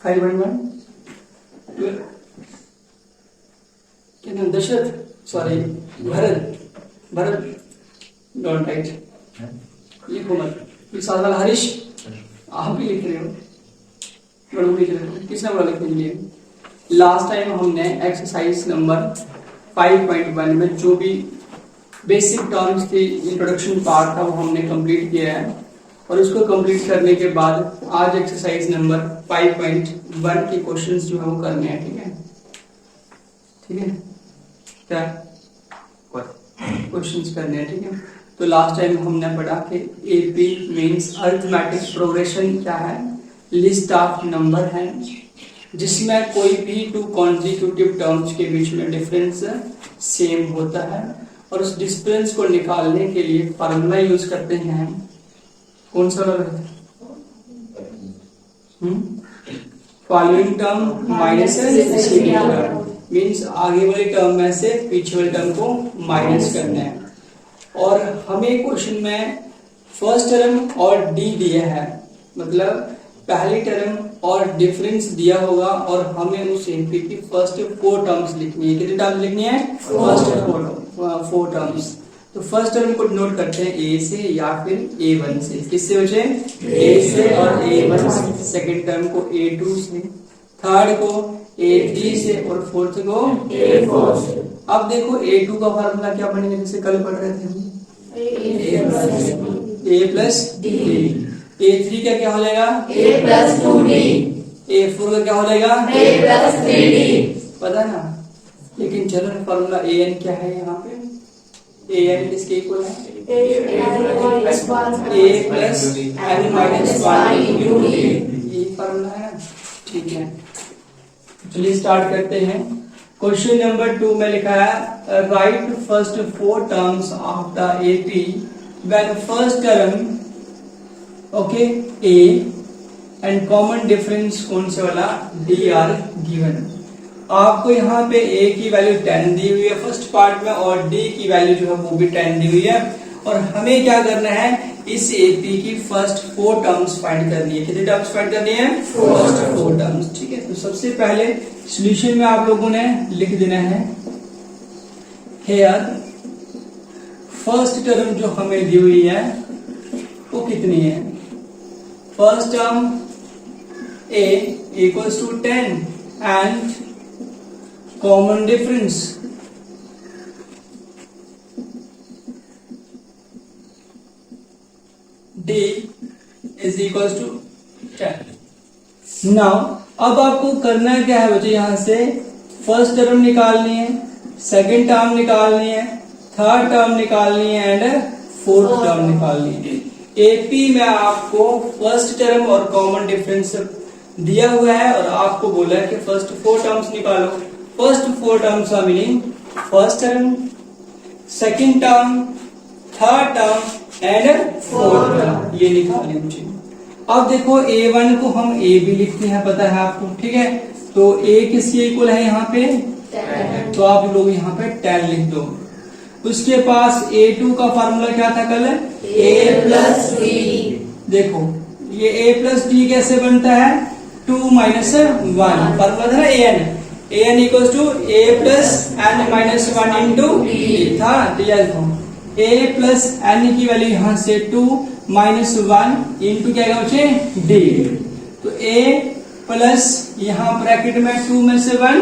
5.1 क्या नाम, Dasharath, sorry Bharat don't write, लिखो मत। फिर साथ वाला हरीश, आप भी लिख रहे हो, बड़ू लिख रहे हो, किसने बोला लिखने के लिए? लास्ट टाइम हमने एक्सरसाइज नंबर 5.1 में जो भी बेसिक टर्म्स थी, इंट्रोडक्शन पार्ट था, वो हमने कंप्लीट किया है। और उसको कंप्लीट करने के बाद आज एक्सरसाइज नंबर 5.1 के क्वेश्चंस जो है वो करने हैं। ठीक है, ठीक है, क्या क्वेश्चंस करने हैं? ठीक है, तो लास्ट टाइम हमने पढ़ा कि एपी मींस अरिथमेटिक प्रोग्रेशन क्या है, लिस्ट ऑफ नंबर है जिसमें कोई भी टू कॉन्जिक्यूटिव टर्म्स के बीच में डिफरेंस सेम होता है। और उस डिफरेंस को निकालने के लिए फार्मूला यूज करते हैं, कौन सा वाला? फॉलोइंग टर्म माइनस मीन्स आगे वाले टर्म में से पीछे वाले टर्म को माइनस करना है। और हमें क्वेश्चन में फर्स्ट टर्म और डी दिया है, मतलब पहली टर्म और डिफरेंस दिया होगा और हमें उस एपी की फर्स्ट 4 टर्म्स लिखनी है। कितनी टर्म्स लिखनी है? First 4 terms. तो फर्स्ट टर्म को नोट करते हैं ए से या फिर A1 से। किससे बचे? A से और A1 से। सेकेंड टर्म को A2 से, थर्ड को A3 से और फोर्थ को A4 से। अब देखो A2 का फार्मूला क्या बनेगा, जैसे कल पढ़ रहे थे हम, A प्लस D। A3 का क्या हो जाएगा? A plus 2D। A4 का क्या हो जाएगा? A plus 3D। पता ना, लेकिन चलो फार्मूला AN क्या है यहाँ पे? AN किसके इक्वल है? A प्लस N माइनस 1 ये फार्मूला है ना। ठीक है, चलिए स्टार्ट करते हैं। क्वेश्चन नंबर 2 में लिखा है right first 4 terms of the AP when first term okay A and common difference कौन से वाला? D are given. आपको यहाँ पे A की वैल्यू 10 दी हुई है फर्स्ट पार्ट में और D की वैल्यू जो है वो भी 10 दी हुई है। और हमें क्या करना है, इस AP की फर्स्ट 4 टर्म्स फाइंड करनी है। कितनी टर्म्स फाइंड करनी है? First 4 terms. ठीक है, तो सबसे पहले सॉल्यूशन में आप लोगों ने लिख देना है हियर फर्स्ट टर्म जो हमें दी हुई है वो कितनी है? First term A equals to 10 and common difference D is equals to 10। Now अब आपको करना क्या है बच्चे, यहां से फर्स्ट टर्म निकालनी है, सेकंड टर्म निकालनी है, थर्ड टर्म निकालनी है एंड फोर्थ टर्म निकालनी है। एपी में आपको फर्स्ट टर्म और कॉमन डिफरेंस दिया हुआ है और आपको बोला है कि फर्स्ट 4 टर्म्स निकालो। फर्स्ट 4 टर्म्स का meaning first term, second term, third term and fourth term, ये निकालने मुझे। अब देखो A1 को हम A भी लिखते हैं, पता है आपको। ठीक है, तो A किसके इक्वल है यहाँ पे? 10। तो आप लोग यहाँ पे 10 लिख दो। उसके पास A2 का फार्मूला क्या था कल? A plus D। देखो ये A प्लस D कैसे बनता है? 2 माइनस 1 फार्मूला था ना AN equals to A plus N minus 1 into D था। A प्लस N की वैल्यू यहाँ से 2 माइनस 1 इंटू क्या आएगा बच्चे? D। तो A प्लस यहाँ ब्रैकेट में 2 में से 1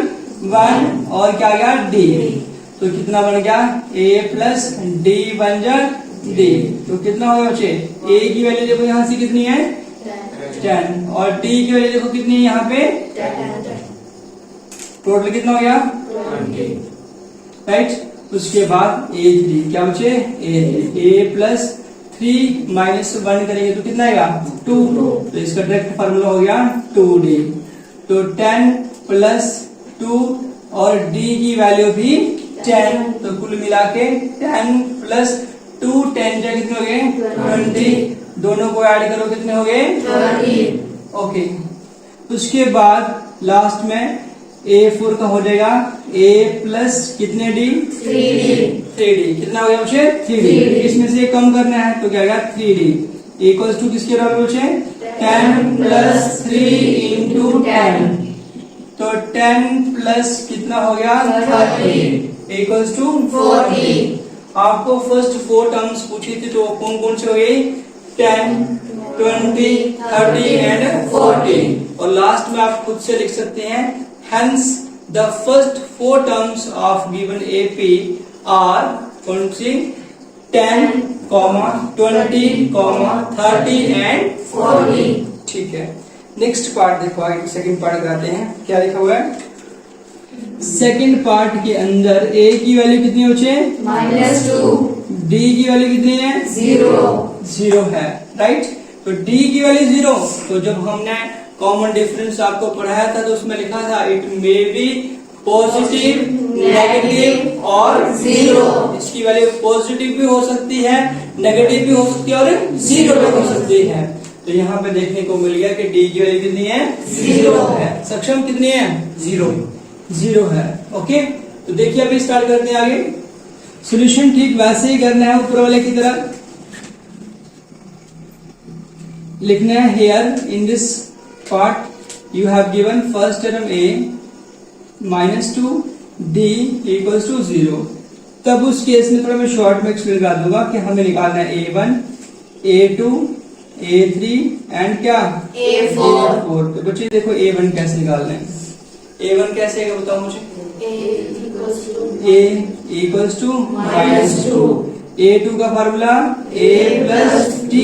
और क्या आ गया? D। तो कितना बन गया? A प्लस D बन जा D। तो कितना होगा बच्चे? A की वैल्यू देखो यहाँ से कितनी है? 10 और D की वैल्यू देखो कितनी है यहाँ पे? 10। टोटल कितना हो गया? 20। राइट। उसके बाद A3 क्या बचे? A प्लस 3 माइनस 1 करेंगे तो कितना आएगा? 2। तो इसका डायरेक्ट फार्मूला हो गया 2D। तो 10 प्लस 2 और D की वैल्यू भी 10, तो कुल मिला के 10 प्लस 2 10 जा कितने हो गए? 20। दोनों को ऐड करो कितने हो गए? 30। ओके, उसके बाद लास्ट में A4 का हो जाएगा A प्लस कितने D? 3D। कितना हो गया बच्चे? 3D। इसमें से कम करना है तो क्या आएगा? 3D इक्वल्स टू किसके बराबर बच्चे? 10 प्लस 3 इंटू into 10 तो 10 प्लस कितना हो गया 30 इक्वल्स टू 40। आपको फर्स्ट 4 टर्म्स पूछी थी तो कौन कौन से हो गई 10, 20, 30 एंड 40 और लास्ट में आप खुद से लिख सकते हैं hence the first 4 terms of given AP are कौन सी 10, 20, 30 एंड 40। ठीक है, नेक्स्ट पार्ट देखो आगे सेकंड पार्ट कराते हैं। क्या लिखा हुआ है सेकंड पार्ट के अंदर a की वैल्यू कितनी बचे -2, d की वैल्यू कितनी है 0 है, राइट। तो d की वैल्यू 0, तो जब हमने कॉमन डिफरेंस आपको पढ़ाया था तो उसमें लिखा था it may be positive, negative और 0। इसकी वैल्यू पॉजिटिव भी हो सकती है, नेगेटिव भी हो सकती है और 0 भी हो सकती है। तो यहाँ पे देखने को मिल गया कि डी की वैल्यू कितनी है 0 है, सक्षम कितनी है 0 है। ओके, तो देखिए अभी स्टार्ट करते हैं आगे। सॉल्यूशन ठीक वैसे ही करना है ऊपर वाले की तरह लिखना है। Here in this part you have given first term a -2 d equals to 0। तब उस केस में थोड़ा मैं शॉर्ट में एक्सप्लेन कर दूंगा कि हमें निकालना है a1, a2, a3 एंड क्या a4। तो बच्चे देखो a1 कैसे निकालना है। a1 कैसे है बताओ मुझे। a इक्वल्स टू -2, a2 का फार्मूला a प्लस t,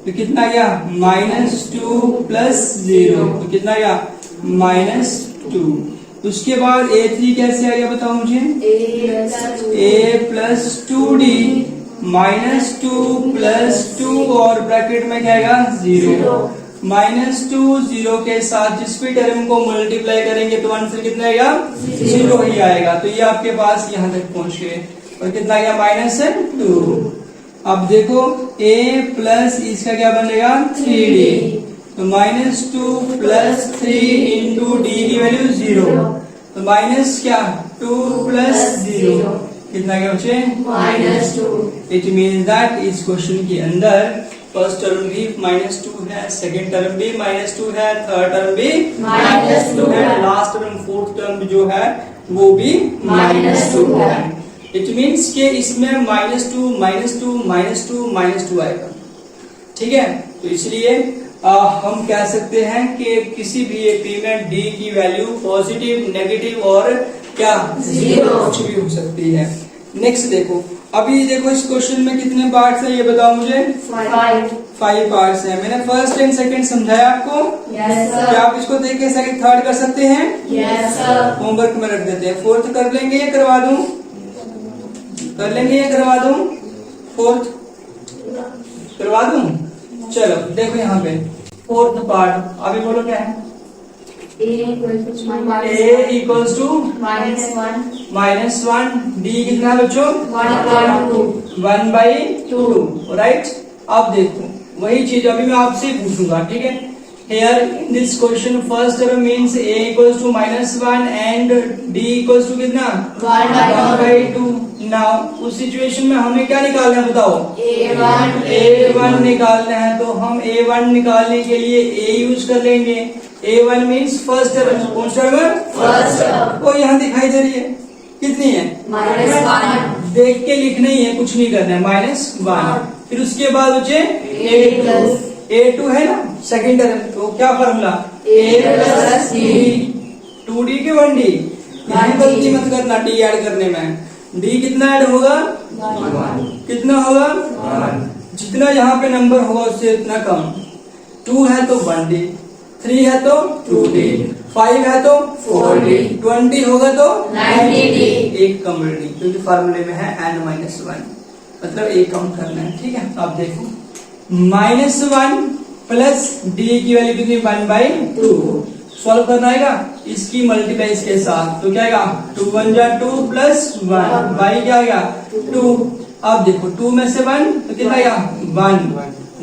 तो कितना गया -2 प्लस 0, तो कितना गया -2। उसके बाद a3 कैसे आ गया बताओ मुझे। a प्लस 2d -2 प्लस 2 और ब्रैकेट में क्या आएगा 0। -2 0 के साथ जिस भी टर्म को मल्टीप्लाई करेंगे तो आंसर कितना आएगा 0 ही आएगा। तो ये आपके पास यहाँ तक पहुंच गए और कितना आएगा -2। अब देखो a प्लस इसका क्या बनेगा 3d, तो -2 प्लस 3 इंटू डी की वैल्यू 0, तो माइनस क्या 2 प्लस 0 कितना क्या बचे -2। इट मीन दैट इस क्वेश्चन के अंदर फर्स्ट टर्म भी -2 है, सेकेंड टर्म भी -2 है, थर्ड टर्म भी -2 है, लास्ट टर्म फोर्थ टर्म जो है वो भी -2 है। इट मीन्स के इसमें -2 -2 -2 -2 आएगा। ठीक है, तो इसलिए हम कह सकते हैं कि किसी भी एपी में डी की वैल्यू पॉजिटिव, नेगेटिव और क्या 0 कुछ भी हो सकती है। नेक्स्ट देखो, अभी देखो इस क्वेश्चन में कितने पार्ट्स हैं ये बताओ मुझे। 5 पार्ट्स हैं। मैंने फर्स्ट एंड सेकंड समझाया आपको। क्या आप इसको देख के सेकंड थर्ड कर सकते हैं? होमवर्क में रख देते हैं। फोर्थ कर लेंगे या करवा दूं? कर लेंगे या करवा दूं? फोर्थ करवा दूं? चलो देखो यहाँ पे फोर्थ पार्ट, अभी बोलो क्या है। a इक्वल्स टू -1, d कितना बच्चों 1/2, राइट। अब देखो वही चीज अभी मैं आपसे पूछूंगा, ठीक है। Here in this question first term means a equals to -1 and d equals to कितना 1/2। Now उस सिचुएशन में हमें क्या निकालना है बताओ। a1 निकालना है, तो हम a1 निकालने के लिए a यूज कर लेंगे। a1 मीन्स फर्स्ट टर्म, कौन सा टर्म फर्स्ट टर्म, वो यहाँ दिखाई दे रही है कितनी है -1। देख के लिखना ही है, कुछ नहीं करना है, -1। फिर उसके बाद बचे a2 है ना सेकेंड टर्म, तो क्या formula a plus d, 2d के 1d। यहाँ गलती मत करना d ऐड करने में। d कितना ऐड होगा कितना होगा 1। जितना यहाँ पे नंबर होगा उससे उतना कम। 2 है तो 1d, 3 है तो 2d, 5 है तो 4d, 20 होगा तो 90d। एक कम रेडी क्योंकि फार्मूले में है n-1, मतलब एक कम करना है। ठीक है, अब देखो -1 प्लस d की वैल्यू कितनी 1/2 सॉल्व करना आएगा। इसकी मल्टीप्लाई इसके साथ, तो क्या आएगा 2 1 जा 2 प्लस 1 बाई क्या आएगा 2। अब देखो 2 में से 1 तो कितना आएगा 1,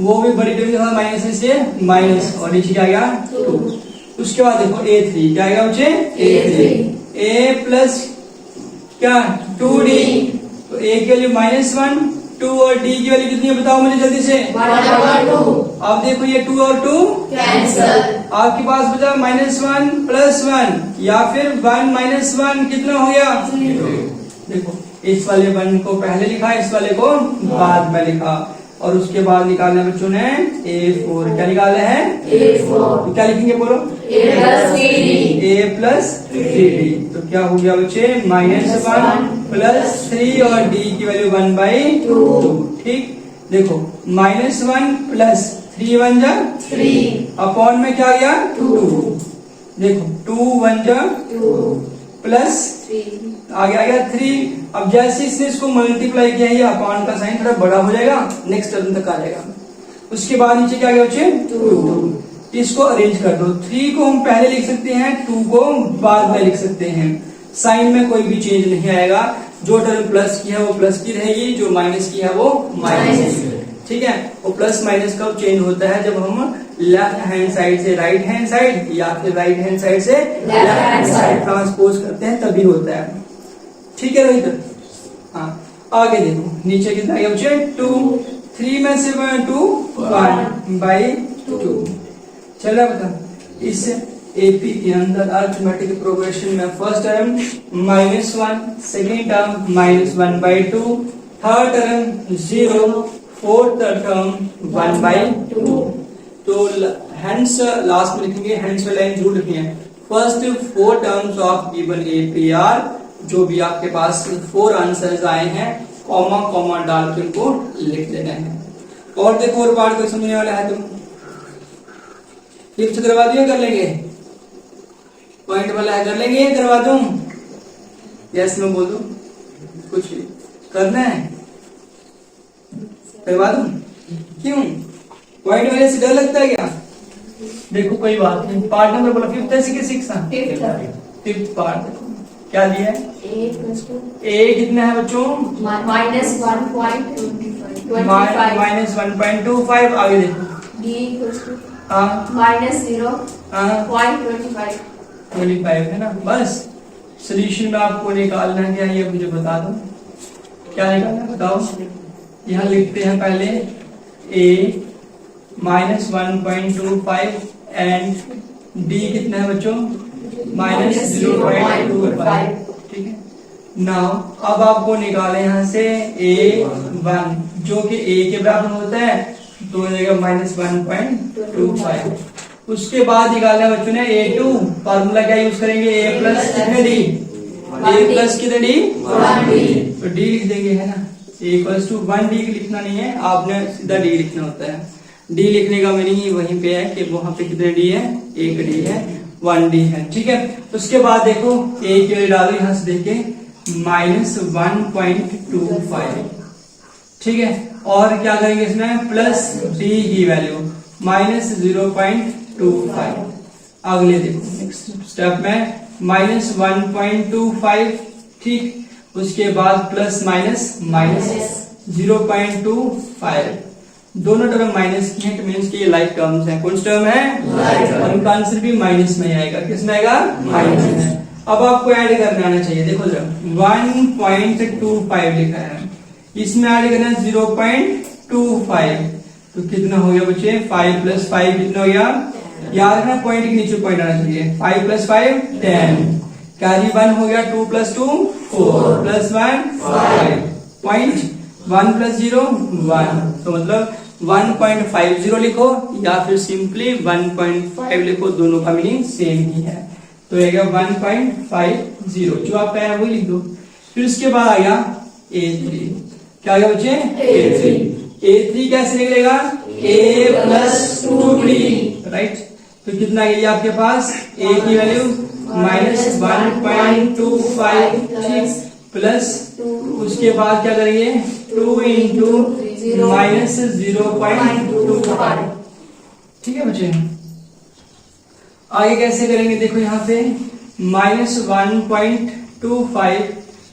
वो भी बड़ी टर्म के साथ माइनस से माइनस और नीचे क्या आएगा 2। उसके बाद देखो a3 क्या आएगा मुझे a प्लस क्या 2d, तो a की वैल्यू -1 2 और d की वैल्यू कितनी है बताओ मुझे जल्दी से। 1/2 अब देखो ये 2 और 2 कैंसल, आपके पास बचा -1 +1 या फिर 1 -1 कितना हो गया। देखो इस वाले 1 को पहले लिखा, इस वाले को बाद में लिखा, और उसके बाद निकालना बच्चों ने A4। क्या निकालना है A4, तो क्या लिखेंगे बोलो, A plus 3D, A plus 3D। तो क्या हो गया बच्चे -1 + 3 और d की वैल्यू 1/2। ठीक, देखो -1 + 3 1 जा 3, अपॉन में क्या गया 2, 2। देखो 2 1 जा 2, प्लस 3, आगे आ गया 3। अब जैसे इसने इसको मल्टीप्लाई किया है, ये अपॉन का साइन थोड़ा बड़ा हो जाएगा, नेक्स्ट टर्म तक आ जाएगा। उसके बाद नीचे क्या गया बच्चे 2। इसको अरेंज कर दो, 3 को हम पहले लिख सकते हैं, 2 को बाद में लिख सकते हैं। साइन में कोई भी चेंज नहीं आएगा, जो टर्म प्लस की है वो प्लस की रहेगी, जो माइनस की है वो माइनस की। ठीक है, वो प्लस माइनस कब चेंज होता है, जब हम लेफ्ट हैंड साइड से राइट हैंड साइड या फिर राइट हैंड साइड से लेफ्ट हैंड साइड ट्रांसपोज करते हैं, तभी होता है। ठीक है रोहित, हाँ आगे देखो नीचे कितना गया बच्चे 2, 3 में से 2 1/2। चला बता, इस एपी के अंदर अरिथमेटिक प्रोग्रेशन में first term -1, second term -1/2, third term 0, fourth term 1/2। तो हेंस लास्ट में लिखेंगे, हेंस में लाइन जरूर लिखनी है। First 4 terms of given APR, जो भी आपके पास 4 आंसर्स आए हैं, कॉमा कॉमा डाल के उनको लिख देना है। और देखो और बार कोई समझने वाला है, तुम लिफ्ट करवा दिए, कर लेंगे पॉइंट वाला है, कर लेंगे, करवा दूं, यस नो बोल दो, कुछ करना है करवा दूं, क्यों पॉइंट वाले से डर लगता है क्या। देखो कोई बात नहीं, पार्ट नंबर बोला 5th है कि 6th, 5th पार्ट। देखो क्या दिया है, A plus 2, a कितना है बच्चों -1.25, आगे देखो D equals to हाँ -0.25, 25 है ना। बस सोल्यूशन में आपको निकालना है क्या, ये मुझे बता दो क्या निकालना है बताओ। यहाँ लिखते हैं पहले a -1.25 एंड d कितना है बच्चों -0.25। ठीक है, नाउ अब आपको निकाले यहाँ से a1 जो कि a के बराबर होता है, तो हो जाएगा -1.25। उसके बाद निकालना है बच्चों ने a2, फार्मूला क्या यूज करेंगे, a प्लस कितने d, a प्लस कितने d, 1D, तो d लिख देंगे है ना। a इक्वल्स टू 1d लिखना नहीं है, आपने सीधा d लिखना होता है। d लिखने का मीनिंग ही वहीं पे है कि वहां पे कितने d है, एक d है, 1d है। ठीक है, उसके बाद देखो a की वैल्यू डालो यहाँ से देखे -1.25। ठीक है, और क्या करेंगे इसमें, प्लस d की वैल्यू -0.25। अगले देखो नेक्स्ट स्टेप में -1.25। ठीक, उसके बाद प्लस -0.25, दोनों टर्म माइनस की है, तो मीन्स कि ये लाइक टर्म्स हैं। कौन सी टर्म है, और इनका आंसर भी माइनस में आएगा, किस में आएगा, माइनस में। अब आपको ऐड करना आना चाहिए, देखो जरा 1.25 लिखा है, इसमें ऐड करना है 0.25, तो कितना हो गया बच्चे 5 + 5 कितना हो गया, याद रखना पॉइंट के नीचे पॉइंट आना चाहिए। 5 + 5 10, कैरी 1 हो गया, 2 + 2 4 + 1 5, पॉइंट 1 + 0 1, तो मतलब 1.50 लिखो या फिर सिंपली 1.5 लिखो, दोनों का मीनिंग सेम ही है। तो ये 1.50, जो आपका है वही लिख दो। फिर उसके बाद आ गया A3, क्या आ गया बच्चे, A3 कैसे निकलेगा, a + 2d, राइट। तो कितना है ये आपके पास, a की वैल्यू -1.25, ठीक, प्लस उसके बाद क्या करेंगे 2 × -0.25। ठीक है बच्चे, आगे कैसे करेंगे, देखो यहाँ पे -1.25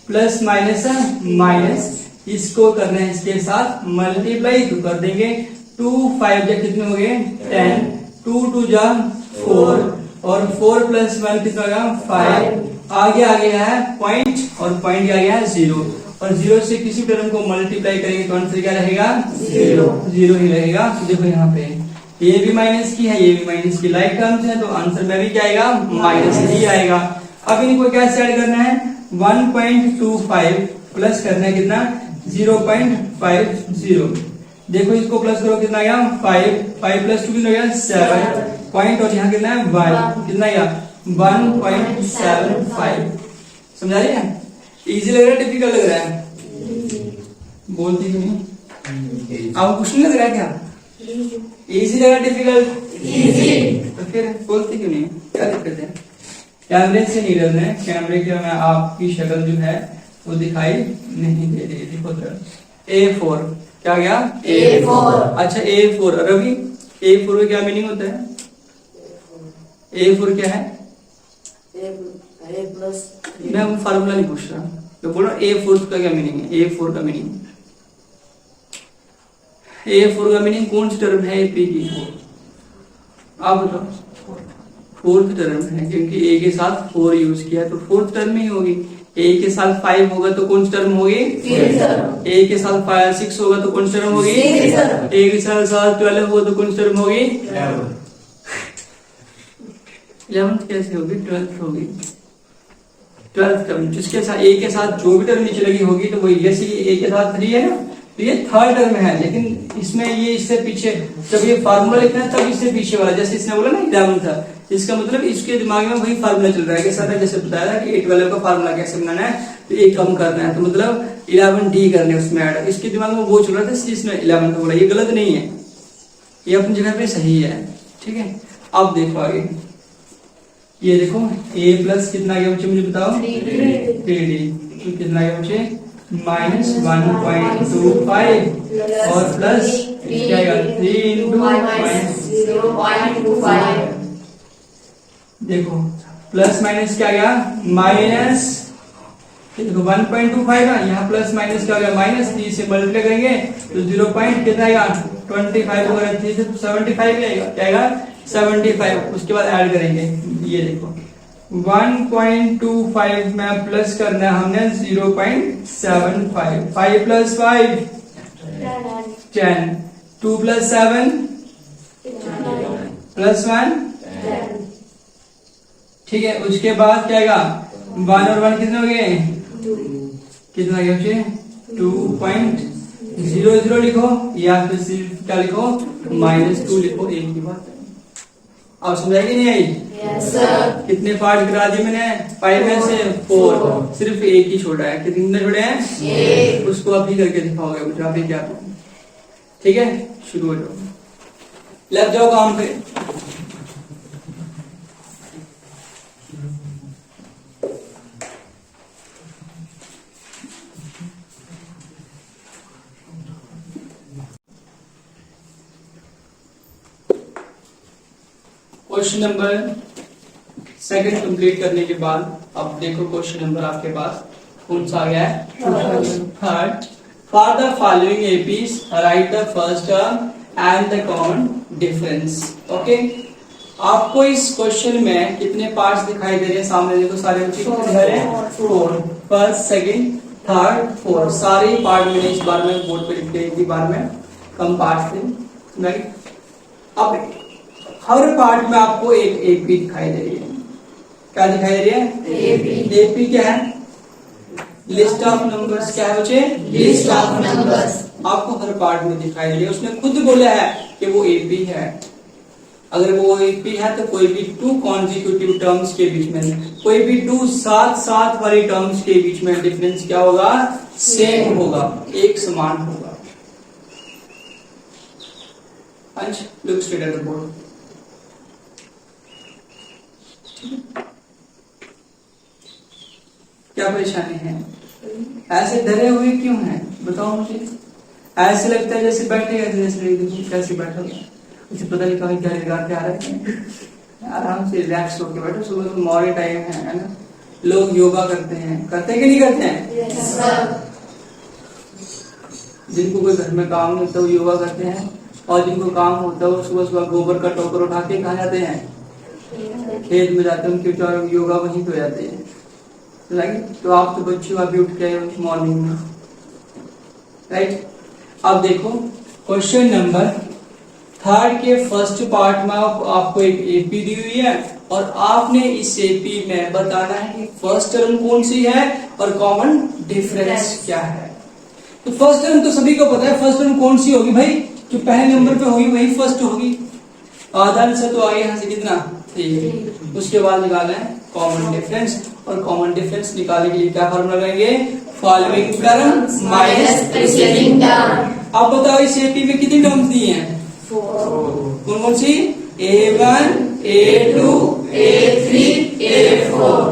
प्लस माइनस, इसको करना है इसके साथ मल्टीप्लाई, तो कर देंगे 2 5 जा कितने हो गए 10, 2 2 जा 4, और 4 + 1 कितना होगा 5। आगे आ गया है पॉइंट, और पॉइंट आ गया है 0, और जीरो से किसी टर्म को मल्टीप्लाई करेंगे तो आंसर क्या रहेगा? जीरो। जीरो ही रहेगा। तो देखो यहाँ पे ये भी माइनस की है, ये भी माइनस की, लाइक टर्म्स है, तो आंसर में भी क्या आएगा? माइनस ही आएगा। अब इनको कैसे ऐड करना है? 1.25 प्लस करना है कितना? 0.50। देखो इसको प्लस करो, कितना आएगा? 5 प्लस 2 कितना हो गया? 7 पॉइंट, और यहाँ कितना है? 1, कितना आएगा? 1.75। समझा रही है? इजी लग रहा है डिफिकल्ट लग रहा है? बोलती क्यों नहीं? आपको कुछ नहीं लग रहा है क्या? इजी लग रहा है डिफिकल्ट? इजी। तो फिर बोलती क्यों नहीं? क्या दिक्कत है? कैमरे से नहीं डरना है, कैमरे के में आपकी शक्ल जो है वो दिखाई नहीं दे रही। देखो A4 क्या गया? A4। अच्छा A4 रवि, A4 का क्या मीनिंग होता है? A4 क्या है? A plus. मैं वो फार्मूला नहीं पूछ रहा, तो बोलो A4 का क्या मीनिंग है? A4 का मीनिंग, A4 का मीनिंग कौन सी टर्म है AP की? आप बताओ। फोर्थ टर्म है, क्योंकि A के साथ 4 यूज किया तो फोर्थ टर्म ही होगी। A के साथ 5 होगा तो कौन सी टर्म होगी? A के साथ 6 होगा तो कौन सी टर्म होगी? A के साथ 12 होगा तो कौन सी टर्म होगी? 11th कैसे होगी? 12th होगी। 12th टर्म जिसके साथ A के साथ जो भी टर्म नीचे लगी होगी तो वही, जैसे A के साथ 3 है ना, तो ये थर्ड टर्म है, लेकिन इसमें ये इससे पीछे, जब ये फार्मूला लिखना है तब इससे पीछे वाला, जैसे इसने बोला ना 11 था, इसका मतलब इसके दिमाग में वही फार्मूला चल रहा है। कैसा था? जैसे बताया था कि 8 का फार्मूला कैसे बनाना है, तो ये कम करना है, तो मतलब 11D करने उसमें ऐड, इसके दिमाग में वो चल रहा था इसलिए इसने 11 बोला। ये गलत नहीं है, ये अपनी जगह पे सही है। ठीक है, अब देखो आगे, ये देखो A प्लस कितना गया बच्चे, मुझे बताओ? 3D। तो कितना गया बच्चे? -1.25 और प्लस क्या आएगा? 3 × -0.25। देखो प्लस माइनस क्या गया? माइनस। देखो 1.25 है, यहाँ प्लस माइनस क्या हो गया? माइनस। 3 से मल्टीप्लाई करेंगे तो 0. कितना आएगा? 25 होगा, 3 से 75 आएगा, क्या आएगा? 75। उसके बाद ऐड करेंगे, ये देखो 1.25 में प्लस करना है हमने 0.75। 5 + 5 10, 2 + 7 +1। ठीक है, उसके बाद क्या आएगा? 1 और 1 कितने हो गए? कितना गया बच्चे? 2.00 लिखो, या फिर सिर्फ क्या लिखो? -2 लिखो, एक की बात है। अब समझाई कि नहीं आई? Yes sir. कितने पार्ट करा दिए मैंने? 5 में से 4, सिर्फ एक ही छोड़ा है। कितने छोड़े हैं? एक। उसको अभी करके दिखाओगे मुझे, अभी क्या? ठीक है, शुरू हो जाओ, लग जाओ काम पे। क्वेश्चन नंबर सेकंड कंप्लीट करने के बाद अब देखो क्वेश्चन नंबर आपके पास कौन सा आ गया है? Third. For the following APs right the first term and the common difference. Okay, आपको इस क्वेश्चन में कितने पार्ट्स दिखाई दे रहे हैं? सामने देखो, सारे बच्चे कितने दिखा रहे हैं? 4। फर्स्ट, सेकंड, थर्ड, फोर्थ, सारे पार्ट मैंने इस बार में बोर्ड पे लिख दिए, एक ही बार में, कम पार्ट थे। अब हर पार्ट में आपको एक एपी दिखाई दे रही है। क्या दिखाई दे रही है? एपी क्या है? List of numbers. क्या है बच्चे? List of numbers. आपको हर पार्ट में दिखाई दे रही है। उसने खुद बोला है कि वो एपी है। अगर वो एपी है तो कोई भी 2 कॉन्जिक्यूटिव टर्म्स के बीच में, कोई भी 2 साथ वाली टर्म्स के बीच में डिफरेंस क्या होगा? सेम होगा, एक समान होगा। अंश, look straight at the board. क्या परेशानी है? ऐसे डरे हुए क्यों हैं? बताओ मुझे। ऐसे लगता है जैसे बैठे, जैसे कैसे बैठो, मुझे पता नहीं कहाँ क्या लगा के आ रहा है। आराम से रिलैक्स होकर बैठो। सुबह तो मॉर्निंग टाइम है ना, लोग योगा करते हैं कि नहीं करते हैं? Yes sir. जिनको कोई घर में काम नहीं होता वो योगा करते हैं, और जिनको काम होता है वो सुबह सुबह गोबर का टोकर उठा के कहाँ जाते हैं? खेत में जाते हैं। उनके विचार योगा वहीं पे हो जाते हैं। तो आप तो बच्चे अभी उठ के मॉर्निंग में राइट। अब देखो क्वेश्चन नंबर 3 के फर्स्ट पार्ट में आपको एक एपी दी हुई है और आपने इस एपी में बताना है कि फर्स्ट टर्म कौन सी है और कॉमन डिफरेंस क्या है। तो फर्स्ट टर्म तो सभी को पता है, फर्स्ट टर्म कौन सी होगी भाई, जो पहले नंबर पे होगी वही फर्स्ट होगी। आधा आंसर तो आगे यहाँ से कितना 3। उसके बाद निकालना है कॉमन डिफरेंस और कॉमन डिफरेंस निकालने के लिए क्या फॉर्मूला लगाएंगे, following term minus preceding term. अब बताओ इस एपी में कितनी टर्म्स दी हैं, कौन कौन सी, A1 A2 A3 A4।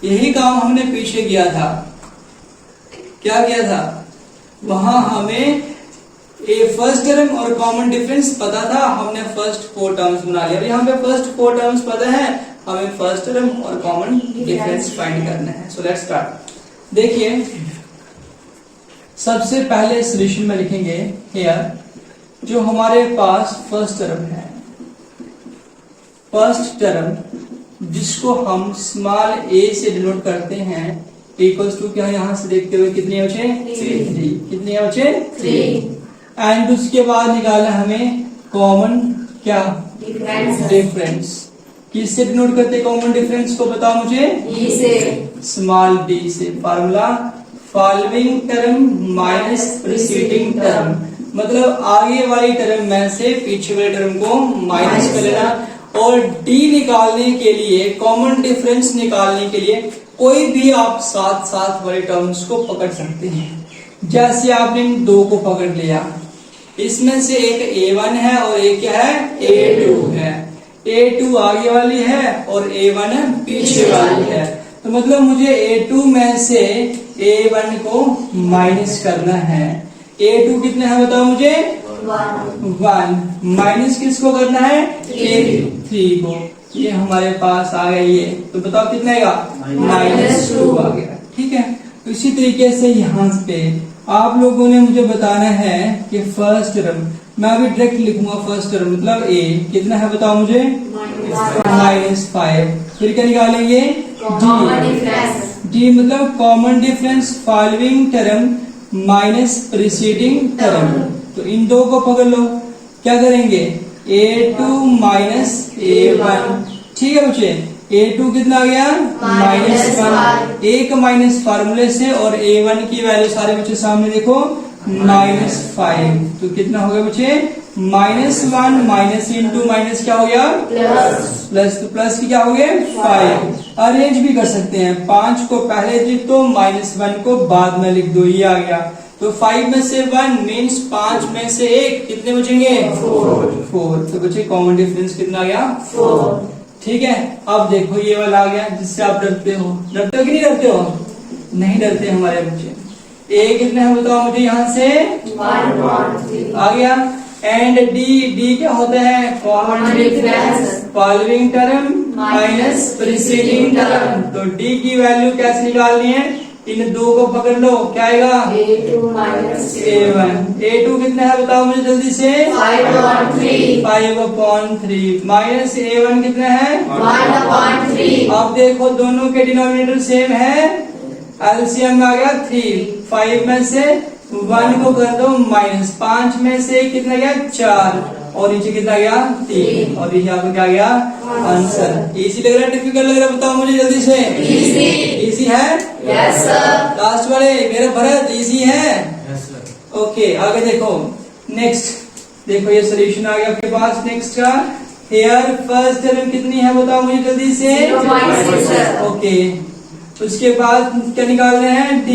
यही काम हमने पीछे किया था। क्या किया था, वहां हमें फर्स्ट टर्म और कॉमन डिफरेंस पता था, हमने फर्स्ट 4 टर्म्स बना लिया। यहाँ पे फर्स्ट 4 टर्म्स पता है, हमें फर्स्ट टर्म और कॉमन डिफरेंस फाइंड करना है। So let's start. देखिए सबसे पहले सॉल्यूशन में लिखेंगे हियर जो हमारे पास फर्स्ट टर्म है, फर्स्ट टर्म जिसको हम स्मॉल a से डिनोट करते हैं इक्वल्स टू क्या, यहां से देखते हुए कितनी है बच्चे 3, कितनी है बच्चे 3। एंड उसके बाद निकालना हमें कॉमन क्या, डिफरेंस। किससे डिनोट करते हैं कॉमन डिफरेंस को, बताओ मुझे, D से, स्मॉल d से। Formula following term minus preceding term, मतलब आगे वाली टर्म में से पीछे वाले टर्म को माइनस कर लेना। और d निकालने के लिए, कॉमन डिफरेंस निकालने के लिए कोई भी आप साथ साथ वाले टर्म्स को पकड़ सकते हैं। जैसे आपने इन 2 को पकड़ लिया, इसमें से एक A1 है और एक क्या है A2 है। A2 आगे वाली है और A1 पीछे वाली है, तो मतलब मुझे A2 में से A1 को माइनस करना है। A2 कितना है बताओ मुझे, 1 माइनस किसको करना है, 3 को। ये हमारे पास आ गई है, तो बताओ कितना आएगा, -2 आ गया। ठीक है, तो इसी तरीके से यहाँ पे आप लोगों ने मुझे बताना है कि फर्स्ट टर्म, मैं अभी डायरेक्ट लिखूंगा फर्स्ट टर्म मतलब a कितना है बताओ मुझे, -5। फिर क्या निकालेंगे, d मतलब common difference following term minus preceding term. तो इन 2 को पकड़ लो, क्या करेंगे A2 माइनस A1। ठीक है बच्चे, A2 कितना आ गया -1, एक माइनस फार्मूले से, और A1 की वैल्यू सारे बच्चे सामने देखो -5। तो कितना हो गया बच्चे, -1 माइनस इंटू माइनस क्या हो गया प्लस, तो प्लस की क्या हो गया 5। अरेंज भी कर सकते हैं, 5 को पहले लिख दो, -1 को बाद में लिख दो, ये आ गया। तो 5 में से 1 मीन्स 5 में से 1 कितने बचेंगे 4। तो बच्चे कॉमन डिफरेंस कितना आ गया 4। ठीक है, अब देखो ये वाला आ गया जिससे आप डरते हो, डरते हो कि नहीं डरते हो, नहीं डरते हमारे बच्चे। A कितना है बताओ मुझे, यहाँ से 1 आ गया। एंड D क्या होता है, common difference following term minus preceding term. तो D की वैल्यू कैसे निकालनी है, इन 2 को पकड़ लो, क्या आएगा A2 माइनस A1। A2 कितना है बताओ मुझे जल्दी से, 5/3 माइनस A1 कितना है 1/3। अब देखो दोनों के डिनोमिनेटर सेम है, एलसीएम में आ गया 3। 5 में से 1 को कर दो माइनस, 5 में से कितना गया 4, और नीचे कितना गया 3, और नीचे आपको क्या गया आंसर। इजी लग रहा है डिफिकल्ट लग रहा है बताओ मुझे जल्दी से, इजी है, यस सर। लास्ट वाले मेरे भरत इजी है, यस सर। ओके आगे देखो, नेक्स्ट देखो ये सोल्यूशन आ गया आपके पास। नेक्स्ट का हेयर फर्स्ट टर्म कितनी है बताओ मुझे जल्दी से, 0.6। ओके, उसके बाद क्या निकाल रहे हैं D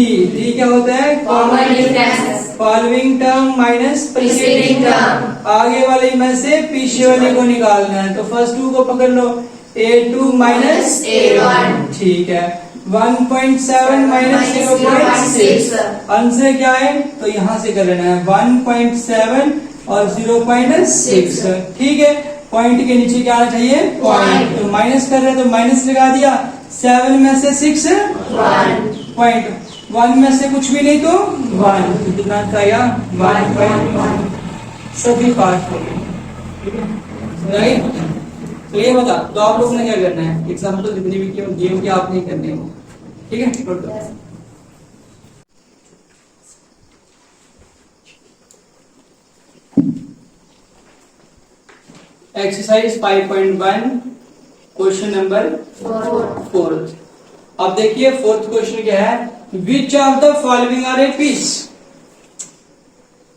क्या होता है common difference following term minus preceding term. आगे वाले में से पीछे वाले को निकालना है। तो फर्स्ट 2 को पकड़ लो, A2 माइनस A1। ठीक है, 1.7 माइनस 0.6 आंसर क्या है, तो यहाँ से कर लेना है 1.7 और 0.6। ठीक है, पॉइंट के नीचे क्या आना चाहिए पॉइंट, तो माइनस कर रहे हैं तो माइनस लगा दिया। 7 में से 6 1, 1 में से कुछ भी नहीं तो 1, तो कितना आएगा 1.1। सभी पार्ट हो गए, राइट। तो ये बता, तो आप लोगों ने क्या करना है, एग्जाम्पल जितनी भी गेम की आप नहीं करने हो, ठीक है। Exercise 5.1 question number 4। अब देखिए फोर्थ क्वेश्चन क्या है, which of the following are APs,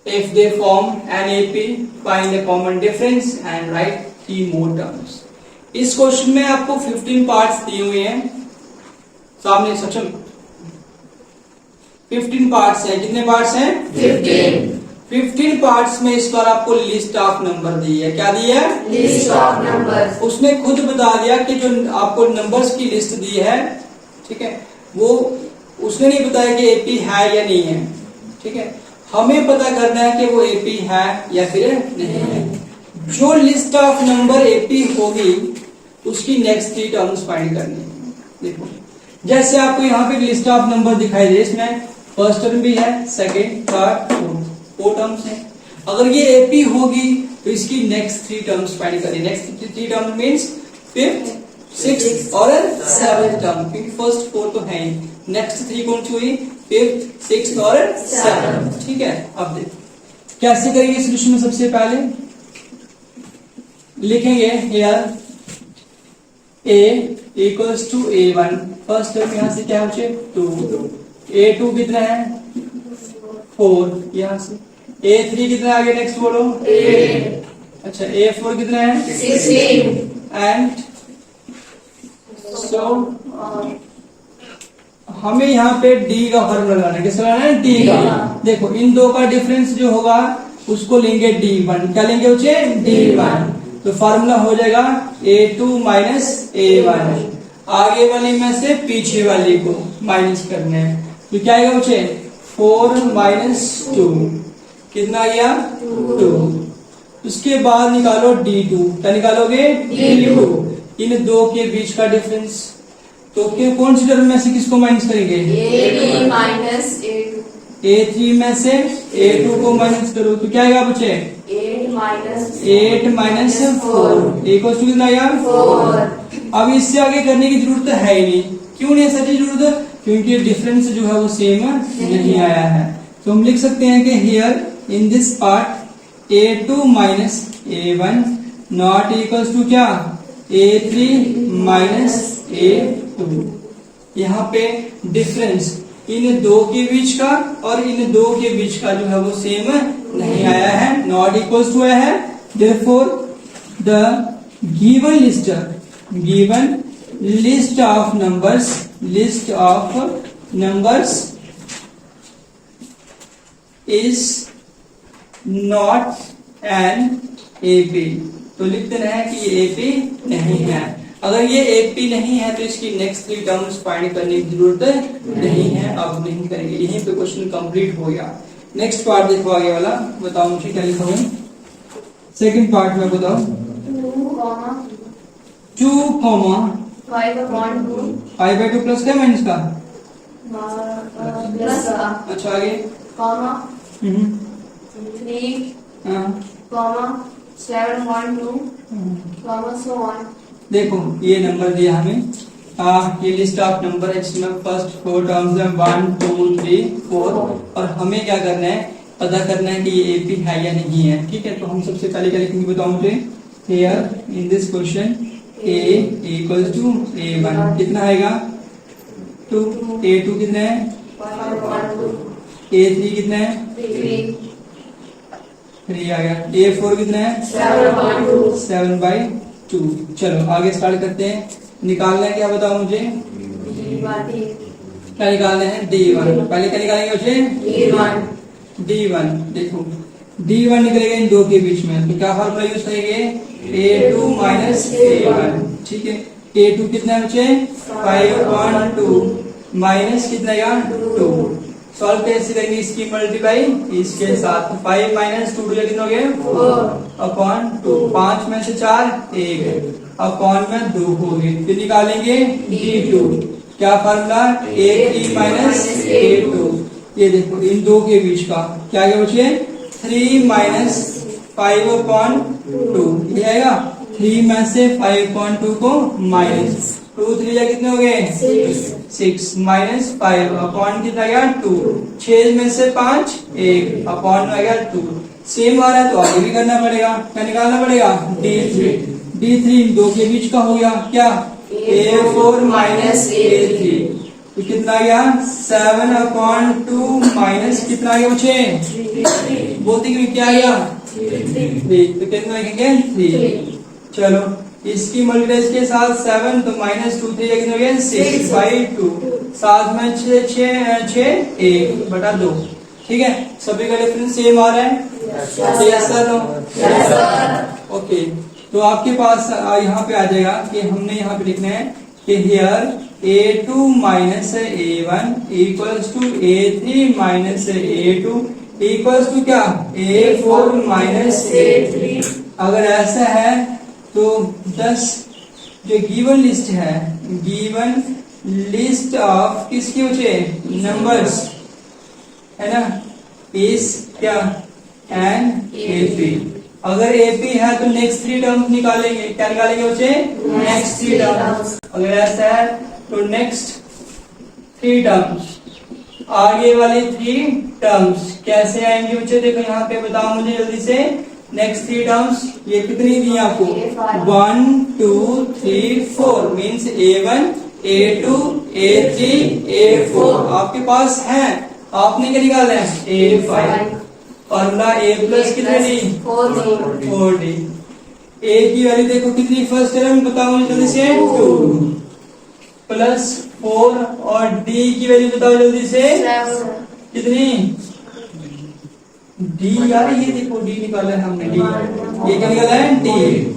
if they form an AP find the common difference and write 3 more terms. इस क्वेश्चन में आपको 15 पार्ट्स दिए हुए हैं सामने सक्षम, 15 पार्ट्स है। कितने पार्ट्स हैं? 15 पार्ट्स में इस बार आपको लिस्ट ऑफ नंबर दी है। क्या दी है? List of numbers. उसने खुद बता दिया कि जो आपको नंबर्स की लिस्ट दी है, ठीक है, वो उसने नहीं बताया कि एपी है या नहीं है। ठीक है, हमें पता करना है कि वो एपी है या फिर नहीं है। जो लिस्ट ऑफ नंबर एपी होगी उसकी नेक्स्ट 3 टर्म्स फाइंड करनी है। देखो जैसे आपको यहाँ पे लिस्ट ऑफ नंबर दिखाई दे, इसमें फर्स्ट टर्म भी है, सेकेंड, थर्ड, फोर्थ, 4 टर्म्स है। अगर ये एपी होगी तो इसकी नेक्स्ट 3 टर्म्स फाइंड करिए। Next 3 term means 5th, 6th और 7th टर्म, क्योंकि फर्स्ट 4 तो है ही। नेक्स्ट 3 कौन सी हुई? 5th, 6th और 7th। ठीक है, अब देखो कैसे करेंगे सोल्यूशन में। सबसे पहले लिखेंगे here a equals to a1। First term यहां से क्या हो जाए 2, a2 कितना है 4, यहां से a3 कितना है, आगे नेक्स्ट बोलो 8। अच्छा a4 कितना है 16। एंड सो हमें यहाँ पे d का फॉर्मूला लगाना है। किस लगाना है? d का। देखो इन दो का डिफरेंस जो होगा उसको लेंगे d1। क्या लेंगे बच्चे? d1। तो फॉर्मूला हो जाएगा a2 माइनस a1। आगे वाली में से पीछे वाली को माइनस करना है, तो क्या आएगा बच्चे? 4 माइनस 2 कितना आ गया? 2। उसके बाद निकालो d2। क्या निकालोगे? d2। इन दो के बीच का डिफरेंस, तो कौन सी टर्म में से किसको माइनस करेंगे? a3 minus a2। a3 में से a2 को माइनस करो तो क्या आएगा बच्चे? 8 माइनस 8 माइनस 4 इक्वल टू कितना आएगा? 4। अब इससे आगे करने की जरूरत है ही नहीं। क्यों नहीं ऐसा की जरूरत? क्योंकि डिफरेंस जो है वो सेम नहीं आया है। तो हम लिख सकते हैं कि here in this part a2 minus a1 not equal to क्या? a3 minus a2। यहाँ पे डिफरेंस इन दो के बीच का और इन दो के बीच का जो है वो सेम नहीं आया है, नॉट इक्वल टू आया है। Therefore the given list of numbers is not an AP. तो लिख देना है कि ये एपी नहीं है। अगर ये एपी नहीं है तो इसकी नेक्स्ट 3 टर्म्स फाइंड करने की जरूरत नहीं है, अब नहीं करेंगे। यहीं पे क्वेश्चन कंप्लीट हो गया। नेक्स्ट पार्ट देखो आगे वाला, बताओ मुझे क्या लिखा हुआ है। सेकंड पार्ट में बताओ 2, 5/2 प्लस क्या माइनस का? प्लस का। अच्छा आगे 3, हाँ 7/2, so on। देखो ये नंबर दिया हमें, ये लिस्ट ऑफ नंबर है जिसमें फर्स्ट 4 टर्म्स है 1 2 3 4, और हमें क्या करना है? पता करना है कि ये एपी है या नहीं है। ठीक है, तो हम सबसे पहले क्या लिखेंगे बताओ मुझे। Here in this question a equal to a1 कितना आएगा? 2। a2 कितना है? 5/2। a3 कितना है? 3 आ गया। a4 कितना है? 7/2। 7/2। चलो आगे स्टार्ट करते हैं। निकालना है क्या बताओ मुझे? क्या निकालना है? d1। पहले क्या निकालेंगे मुझे? d1। देखो d1 निकलेगा इन दो के बीच में, तो क्या फॉर्मूला यूज करेंगे? a2 minus a1। ठीक है, a2 कितना है बच्चे? 5/2 माइनस कितना आएगा? 2। सॉल्व कैसे करेंगे? इसकी मल्टीप्लाई इसके साथ। 5 माइनस 2 कितना हो गया? 4/2। 5 में से 4 1 अपॉन में 2 हो गए। फिर निकालेंगे d2। क्या फार्मूला? a3 minus a2। ये देखो इन दो के बीच का क्या गया बच्चे? 3 माइनस 5/2 ये आएगा। 3 में से 5/2 को माइनस 2 3 या कितने हो गए? 6 माइनस 5 अपॉन कितना गया? 2। 6 में से 5 1 अपॉन में गया 2। सेम आ रहा है तो आगे भी करना पड़ेगा। क्या निकालना पड़ेगा? D3। D3 दो के बीच का हो गया क्या? A4 minus A3। तो कितना आ गया? 7/2 माइनस कितना आ गया मुझे? बोलते कि क्या आ गया? 3। तो कितना लिखेंगे? 3। चलो इसकी मल्टीप्लाई के साथ 7 तो -2 3 कितना हो गया? 6/2। साथ में 6 1/2। ठीक है, सभी का डिफरेंस सेम आ रहा है? Yes sir no? ओके, तो आपके पास यहाँ पे आ जाएगा कि हमने यहाँ पे लिखना है कि here A2 minus A1 equals to A3 minus A2 equals to क्या? A4 minus A3। अगर ऐसा है तो 10 जो गिवन लिस्ट है, गिवन लिस्ट ऑफ किसकी मुझे? नंबर्स है ना, इस क्या? N AP। अगर AP है तो नेक्स्ट 3 टर्म्स निकालेंगे। क्या निकालेंगे बच्चे? Next 3 terms. अगर ऐसा है तो नेक्स्ट 3 टर्म्स, आगे वाले 3 टर्म्स कैसे आएंगे बच्चे? देखो यहाँ पे बताओ मुझे जल्दी से। नेक्स्ट 3 टर्म्स ये कितनी दी आपको? 1 2 3 4 means A1 A2 A3 A4 आपके पास है। आपने क्या निकालना है? A5। फॉर्मूला A प्लस कितने डी? 4D। A की वैल्यू देखो कितनी फर्स्ट टर्म बताओ मुझे जल्दी से? 2 प्लस 4 और D की वैल्यू बताओ जल्दी से? कितनी? D यार ये देखो D निकाला है हमने। D ये क्या निकाला है? D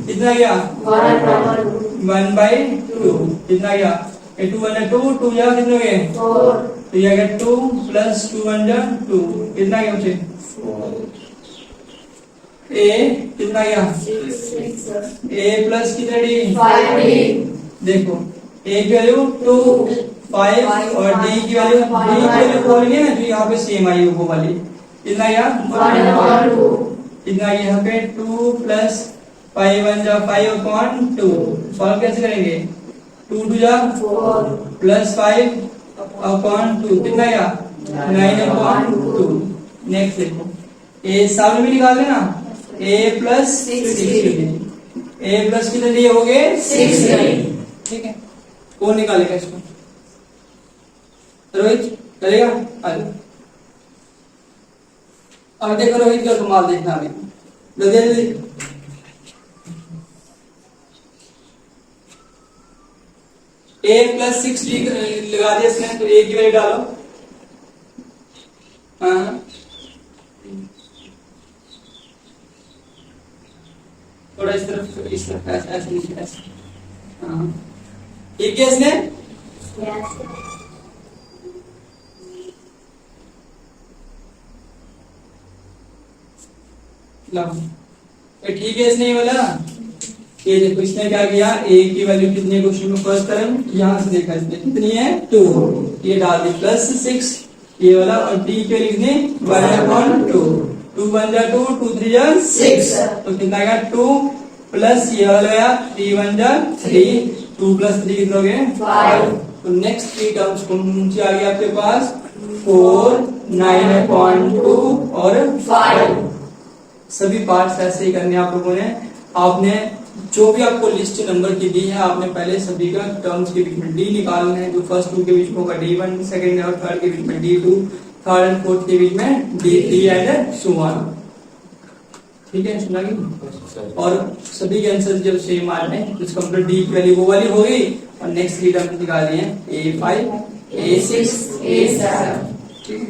कितना गया? 1/2 कितना गया? 2 1 2 2 या कितने हो गए? 4। तो ये गया 2 प्लस 2 1 2 कितना गया मुझे? A कितना गया? 6। A प्लस कितना D? 5D। देखो A की वैल्यू 2 5 और D की वैल्यू 4 ना, जो यहाँ पे सेम आई वो वाली। कितना गया? 1/2। कितना यहाँ पे 2 प्लस 5 1 5/2। सॉल्व कैसे करेंगे? 2 2 4 प्लस 5/2 कितना गया? 9/2। नेक्स्ट देखो A सामने में निकाल लेना। A प्लस 6 A प्लस कितने दिए हो गए? 6। ठीक है, कौन निकालेगा इसको? रोहित करेगा? अब देखो रोहित का कमाल देखना अभी जल्दी जल्दी। A प्लस 6D लगा दिया इसने, तो A की वैल्यू डालो। हाँ थोड़ा इस तरफ ऐसे। हाँ ये क्या इसने? ठीक है, इसने ये वाला। ये देखो इसने क्या किया? A की वैल्यू कितनी क्वेश्चन में फर्स्ट टर्म यहाँ से देखा इसने कितनी है? 2। ये डाल दी प्लस 6 ये वाला, और D के लिखने 1/2 2 1 2 2 3 6। तो कितना गया? 2 प्लस ये वाला गया 3 1 3 2 प्लस 3 कितना हो गए? 5। तो नेक्स्ट 3 टर्म्स कौन सी आ गई आपके पास? 4 9/2 और 5। सभी पार्ट्स ऐसे ही करने आप लोगों ने। आपने जो भी आपको लिस्ट नंबर की दी है, आपने पहले सभी का टर्म्स के बीच में D निकालना है। जो फर्स्ट 2 के बीच में होगा D1, सेकंड और थर्ड के बीच में D2, थर्ड एंड फोर्थ के बीच में D3 एंड सो ऑन। ठीक है, सुना गया? और सभी के आंसर जब सेम आ रहे हैं, इसका मतलब D की वैल्यू वो वाली हो गई। और नेक्स्ट 3 टर्म्स निकाले हैं A5 A6 A7। ठीक है,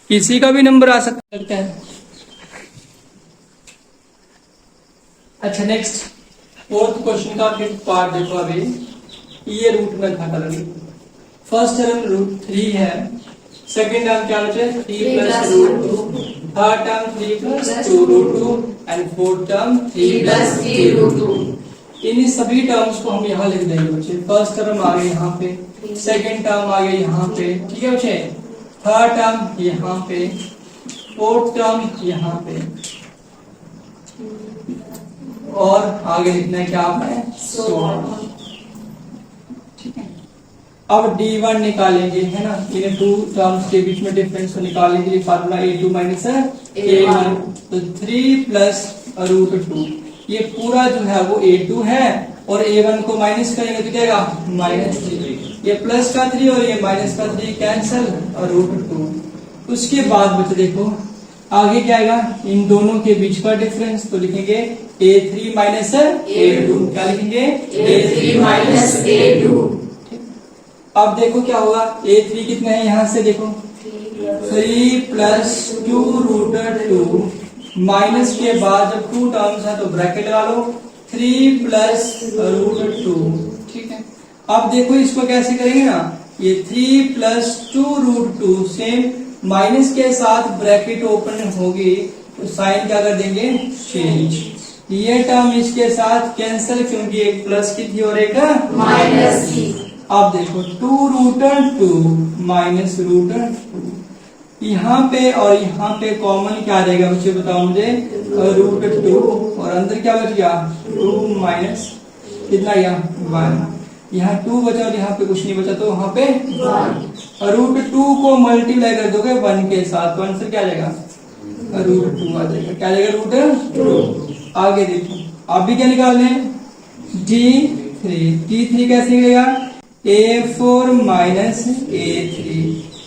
किसी का भी नंबर आ सकता है। अच्छा नेक्स्ट फोर्थ क्वेश्चन का पार्ट देखो। अभी ये रूट में था कल। फर्स्ट टर्म √3 है, सेकंड टर्म क्या बचे? 3 plus √2, third term 3 plus 2 √2 and fourth term 3 plus 3 √2। इन सभी टर्म्स को हम यहाँ लिख देंगे बच्चे। फर्स्ट टर्म आ गई यहाँ पे, सेकंड टर्म आ गई यहाँ पे, ठीक है बच्चे, थर्ड टर्म यहाँ पे, फोर्थ टर्म यहाँ पे, और आगे लिखना है क्या आपने? So on. ठीक है, अब D1 निकालेंगे, है ना, इन टू टर्म्स के बीच में डिफरेंस को निकालने के लिए फार्मूला A2 माइनस A1, तो 3 प्लस √2, ये पूरा जो है वो A2 है और A1 को माइनस करेंगे तो क्या आएगा -3, ये प्लस का 3 और ये माइनस का 3 कैंसल और √2। उसके बाद बच्चे देखो आगे क्या आएगा, इन दोनों के बीच का डिफरेंस, तो लिखेंगे A3 माइनस A2, क्या लिखेंगे A3 माइनस A2। अब देखो क्या होगा, A3 कितना है यहाँ से देखो 3 प्लस 2√2, माइनस के बाद जब 2 टर्म्स है तो ब्रैकेट लगा लो 3 प्लस √2, ठीक है। अब देखो इसको कैसे करेंगे ना, ये 3 प्लस 2√2 सेम माइनस के साथ ब्रैकेट ओपन होगी तो साइन क्या कर देंगे चेंज, ये टर्म इसके साथ कैंसिल क्योंकि एक प्लस की थी और एक माइनस की। अब देखो 2√2 माइनस √2, यहाँ पे और यहाँ पे कॉमन क्या रहेगा बच्चे बताओ मुझे, √2 और अंदर क्या बच गया 2 माइनस कितना गया 1, यहाँ 2 बचा और यहाँ पे कुछ नहीं बचा तो वहां पे 1, और √2 को मल्टीप्लाई कर दोगे 1 के साथ तो आंसर क्या आ जाएगा √2 आ जाएगा, क्या आ जाएगा √2। आगे देखो आप भी क्या निकाल रहे हैं D3 कैसे निकलेगा, A4 माइनस A3,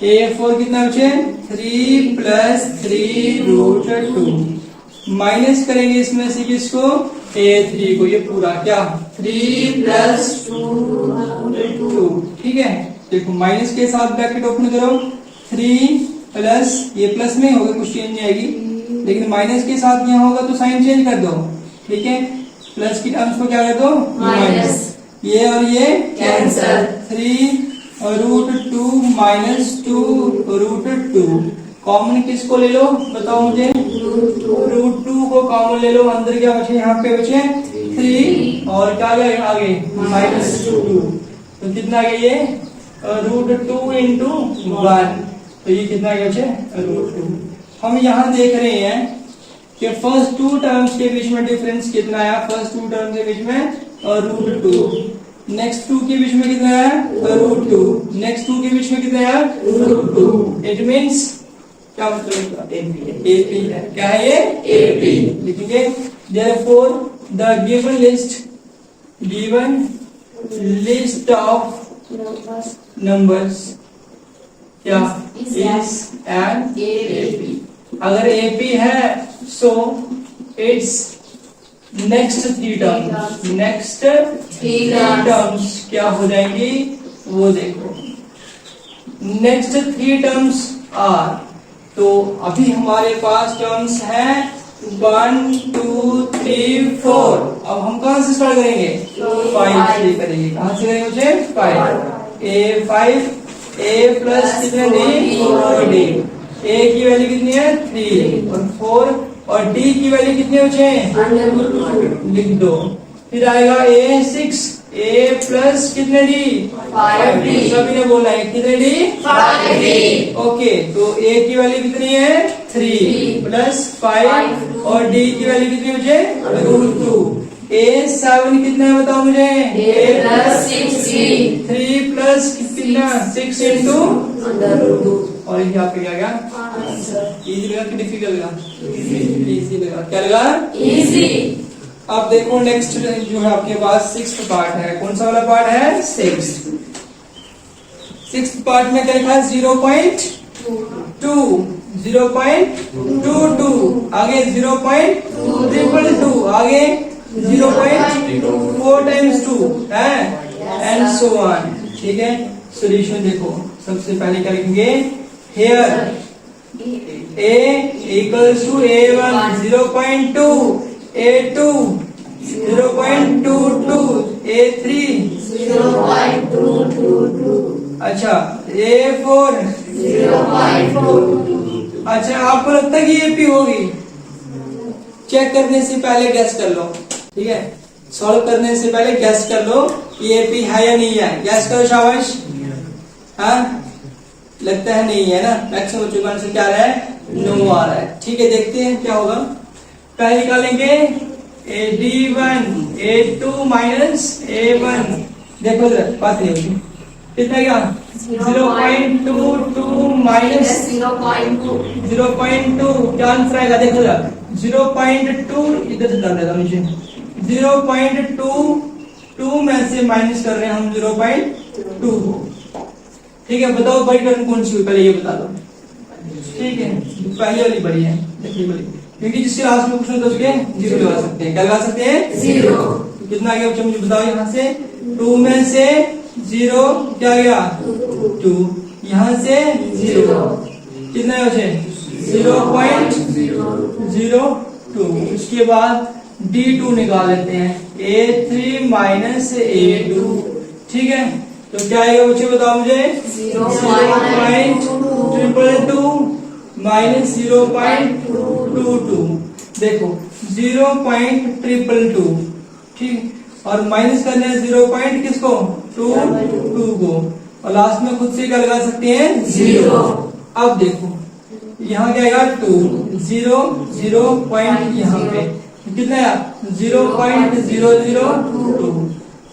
A4 कितना बचे 3 प्लस 3√2, माइनस करेंगे इसमें से किसको A3 को, ये पूरा क्या 3 प्लस 2, ठीक है। देखो माइनस के साथ ब्रैकेट ओपन करो 3 प्लस, ये प्लस में होगा कुछ चेंज नहीं आएगी, लेकिन माइनस के साथ यहाँ होगा तो साइन चेंज कर दो, ठीक है। प्लस की टर्म्स को क्या कर दो माइनस, ये और ये कैंसल, 3√2 माइनस 2√2, कॉमन किसको ले लो बताओ मुझे, √2 को कॉमन ले लो, अंदर क्या बचे यहाँ पे बचे 3 और क्या आगे -2, तो कितना आ गया ये √2 इंटू 1, तो ये कितना गया बचे √2। हम यहाँ देख रहे हैं कि फर्स्ट 2 टर्म्स के बीच में डिफरेंस कितना आया, फर्स्ट 2 टर्म्स के बीच में √2, नेक्स्ट 2 के बीच में कितना है √2, नेक्स्ट 2 के बीच में कितना है √2, इट मींस क्या मतलब AP है, क्या है ये AP लिखेंगे। therefore the given list of numbers क्या is an AP, अगर AP है so its नेक्स्ट 3 टर्म्स क्या हो जाएंगी वो देखो, नेक्स्ट 3 टर्म्स आर, तो अभी हमारे पास टर्म्स हैं 1 2 3 4, अब हम कहां से स्टार्ट करेंगे 5 से करेंगे, कहां से करेंगे मुझे 5, A5 A प्लस कितने D 4D, A की वैल्यू कितनी है 3 और 4 और D की वैल्यू कितनी बचे लिख दो, फिर आएगा A6 A प्लस कितने D 5D, सभी ने बोला है कितने D 5D, ओके। तो A की वैल्यू कितनी है 3 प्लस 5 और D की वैल्यू कितनी बचे √2, A7 कितना है बताओ मुझे A प्लस 6D, 3 प्लस कितना 6 इंटू √2, और ये आपका क्या गया इजी लगा कि डिफिकल्ट लगा, इजी लगा, क्या लगा इजी। अब देखो नेक्स्ट जो है आपके पास 6th पार्ट है, कौन सा वाला पार्ट है 6th पार्ट में क्या लिखा है 0.22, आगे 0.222, आगे 0.4 टाइम्स 2 है एंड सो ऑन, ठीक है। सॉल्यूशन देखो सबसे पहले क्या लिखेंगे, here A equals to A1 0.2, A2 0.22, A3 0.222, अच्छा A4 0.422। अच्छा आपको लगता है कि AP होगी, चेक करने से पहले गैस कर लो, ठीक है, सॉल्व करने से पहले गैस कर लो कि AP है या नहीं है, गैस करो शाबाश, हाँ लगता है नहीं है ना, मैक्सिमम बच्चों का आंसर क्या आ रहा है नो आ रहा है, ठीक है। देखते हैं क्या होगा, पहले निकालेंगे D1 A2 माइनस A1, देखो इधर बात नहीं होगी, कितना गया 0.22 माइनस 0.2. 0.2 क्या आंसर आएगा देखो जरा 0.2 इधर से डाल देता मुझे 0.22 में से माइनस कर रहे हैं हम 0.2 को। ठीक है बताओ बड़ी टर्म कौन सी हुई पहले ये बता दो। ठीक है पहली वाली बड़ी है देखिए बड़ी क्योंकि जिसके लास्ट में कुछ तो उसके जीरो लगा सकते हैं क्या लगा सकते हैं 0. कितना गया बच्चों मुझे बताओ यहाँ से 2 में से 0 क्या गया 2 यहाँ से 0 कितना है बचे 0.02 उसके बाद D2 निकाल लेते हैं A3 माइनस A2 ठीक है तो क्या आएगा बच्चे बताओ मुझे 0.222 माइनस 0.22 देखो 0.222 ठीक और माइनस करने हैं 0. किसको 2 को और लास्ट में खुद से क्या लगा सकते हैं 0. अब देखो यहाँ क्या आएगा 2 0 0 पॉइंट यहाँ पे कितना है 0.002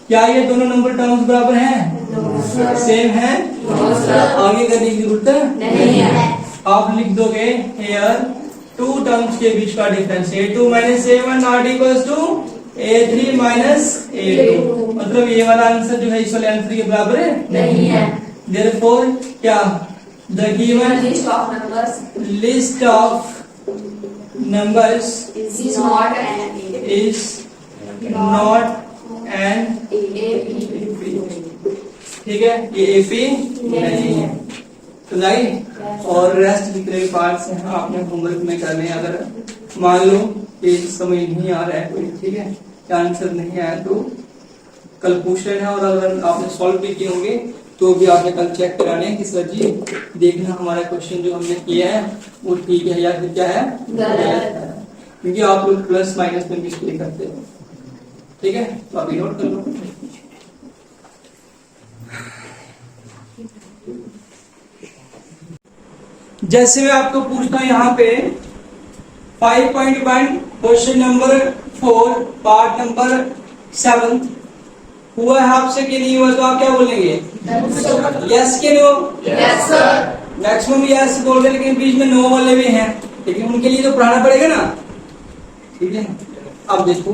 क्या ये दोनों नंबर टर्म्स बराबर हैं सेम है आगे करने की जरूरत नहीं है. आप लिख दोगे हेयर टू टर्म्स के बीच का difference A2 minus A1 not equals to A3 minus A2 मतलब ये वाला आंसर जो है इस वाले आंसर के बराबर है नहीं है. देयरफॉर क्या the given List of numbers list of numbers is not an is not an ठीक है ये एपी नहीं है तो नहीं और रेस्ट जितने भी पार्ट्स हैं आपने होमवर्क में करने हैं। अगर मान लो कि समझ नहीं आ रहा है कोई ठीक है आंसर नहीं आया तो कल पूछ लेना और अगर आपने सॉल्व भी किए होंगे तो भी आपने कल चेक कराने हैं कि सर जी देखना हमारा क्वेश्चन जो हमने किया है वो ठीक है या फिर क्या है गलत है। क्योंकि आप लोग प्लस माइनस में मिस्टेक करते हो ठीक है तो अभी नोट कर लो। जैसे मैं आपको पूछता हूं यहाँ पे 5.1 क्वेश्चन नंबर 4 पार्ट नंबर 7 हुआ है आपसे कि नहीं हुआ तो आप क्या बोलेंगे यस के no Yes sir. Maximum yes बोल रहे लेकिन बीच में नो वाले भी हैं लेकिन उनके लिए तो पढ़ाना पड़ेगा ना ठीक है। अब देखो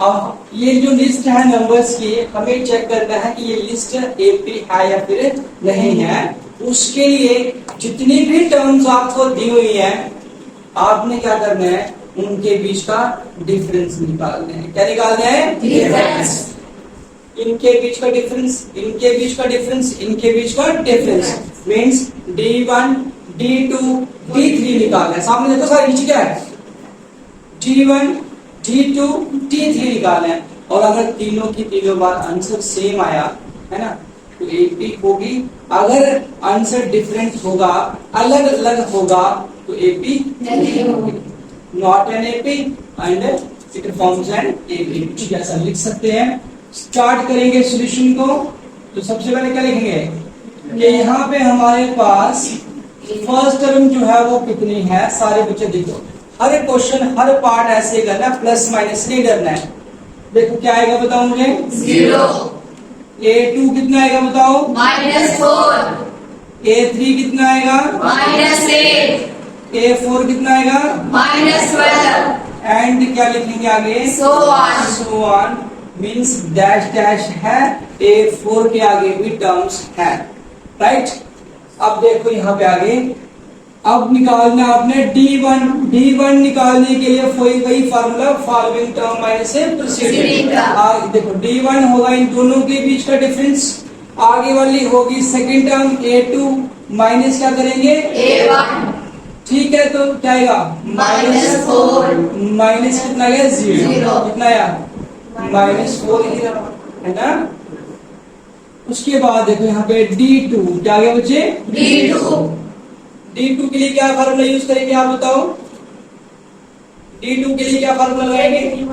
अब ये जो लिस्ट है नंबर्स की हमें चेक करना है कि ये लिस्ट एपी है या फिर नहीं है। उसके लिए जितनी भी टर्म्स आपको दी हुई है आपने क्या करना है उनके बीच का डिफरेंस निकालना है। क्या निकालना है Difference. इनके बीच का डिफरेंस इनके बीच का डिफरेंस इनके बीच का difference means D1 D2 D3 निकालना है। सामने देखो सारे नीचे क्या है D1 D2 D3 निकालना है और अगर तीनों की तीनों बार आंसर सेम आया है ना तो एपी होगी। अगर आंसर डिफरेंट होगा अलग अलग होगा तो एपी नहीं होगी। Not an AP and it forms an AP. ठीक है ऐसा लिख सकते हैं। स्टार्ट करेंगे सॉल्यूशन को तो सबसे पहले क्या लिखेंगे कि यहाँ पे हमारे पास फर्स्ट टर्म जो है वो कितनी है सारे बच्चे देखो हर क्वेश्चन हर पार्ट ऐसे करना प्लस माइनस नहीं करना है। देखो क्या आएगा बताओ मुझे 0. A2 कितना आएगा बताओ -4. A3 कितना आएगा -8. A4 कितना आएगा -12. एंड क्या लिखेंगे आगे So on. So on means dash dash है A4 के आगे भी टर्म्स है राइट। अब देखो यहाँ पे आगे अब निकालना आपने D1 निकालने के लिए वही फार्मूला फॉलोइंग टर्म माइनस से प्रीसीडिंग टर्म। देखो D1 होगा इन दोनों के बीच का डिफरेंस आगे वाली होगी सेकंड टर्म A2 माइनस क्या करेंगे A1. ठीक है तो क्या आएगा -4. माइनस कितना आया 0 0. कितना आया -4 है ना। उसके बाद देखो यहाँ पे D2 क्या आ गया बच्चे D2. D2 के लिए क्या फार्मूला यूज करेंगे आप बताओ D2 के लिए क्या फार्मूला लगाएंगे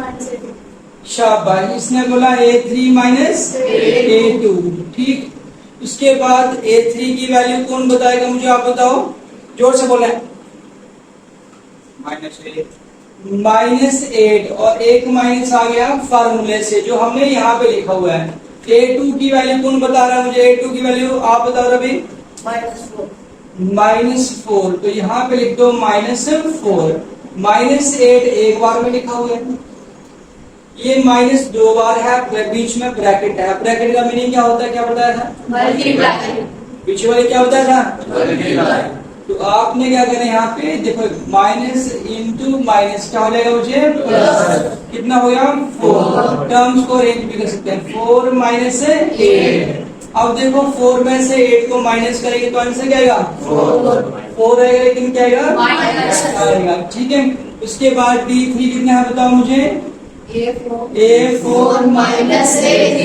शाबाश इसने बोला A3 माइनस A2 ठीक। उसके बाद A3 की वैल्यू कौन बताएगा मुझे आप बताओ जोर से बोले -8 और एक माइनस आ गया फार्मूले से जो हमने यहाँ पे लिखा हुआ है A2 की वैल्यू कौन बता रहा है मुझे? A2 की वैल्यू आप बताओ रवि। -4, तो यहाँ पे लिख दो -4। -8 एक बार में लिखा हुआ है, ये माइनस 2 बार है, बीच में ब्रैकेट है। ब्रैकेट का मीनिंग क्या होता है, क्या बताया था? मल्टीप्लाई। पीछे वाले क्या बताया था? तो आपने क्या करना है यहाँ पे देखो, माइनस इंटू माइनस क्या हो जाएगा मुझे? प्लस। कितना हो गया? 4। टर्म्स को अरेंज भी कर सकते हैं, 4 माइनस 8। अब देखो 4 में से 8 को माइनस करेंगे तो आंसर क्या आएगा? 4 आएगा, लेकिन क्या आएगा? माइनस आएगा। ठीक है, उसके बाद D3 कितना है बताओ मुझे? A4 minus A3।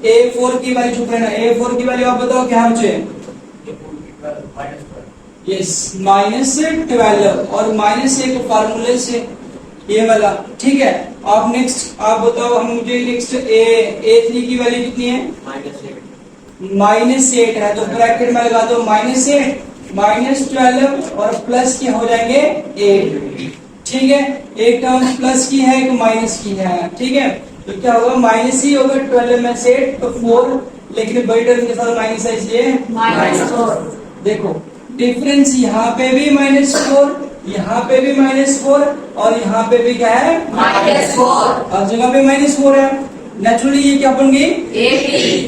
A4 की वैल्यू चुप रहना, A4 की वैल्यू आप बताओ क्या है मुझे? यस, -12, और माइनस एक फार्मूले से ये वाला। ठीक है, आप नेक्स्ट आप बताओ हम मुझे नेक्स्ट A3 की वैल्यू कितनी है? -8 है, तो ब्रैकेट में लगा दो -8, -12 और प्लस के हो जाएंगे 8। ठीक है, एक टर्म प्लस की है, एक माइनस की है। ठीक है, तो क्या होगा? माइनस ही होगा। 12 में से 8 तो 4, लेकिन बड़ी टर्म के साथ माइनस है इसलिए -4। देखो डिफरेंस, यहाँ पे भी -4, यहाँ पे भी -4, और यहाँ पे भी क्या है? -4। हर जगह पे -4 है। नेचुरली ये क्या बन गई?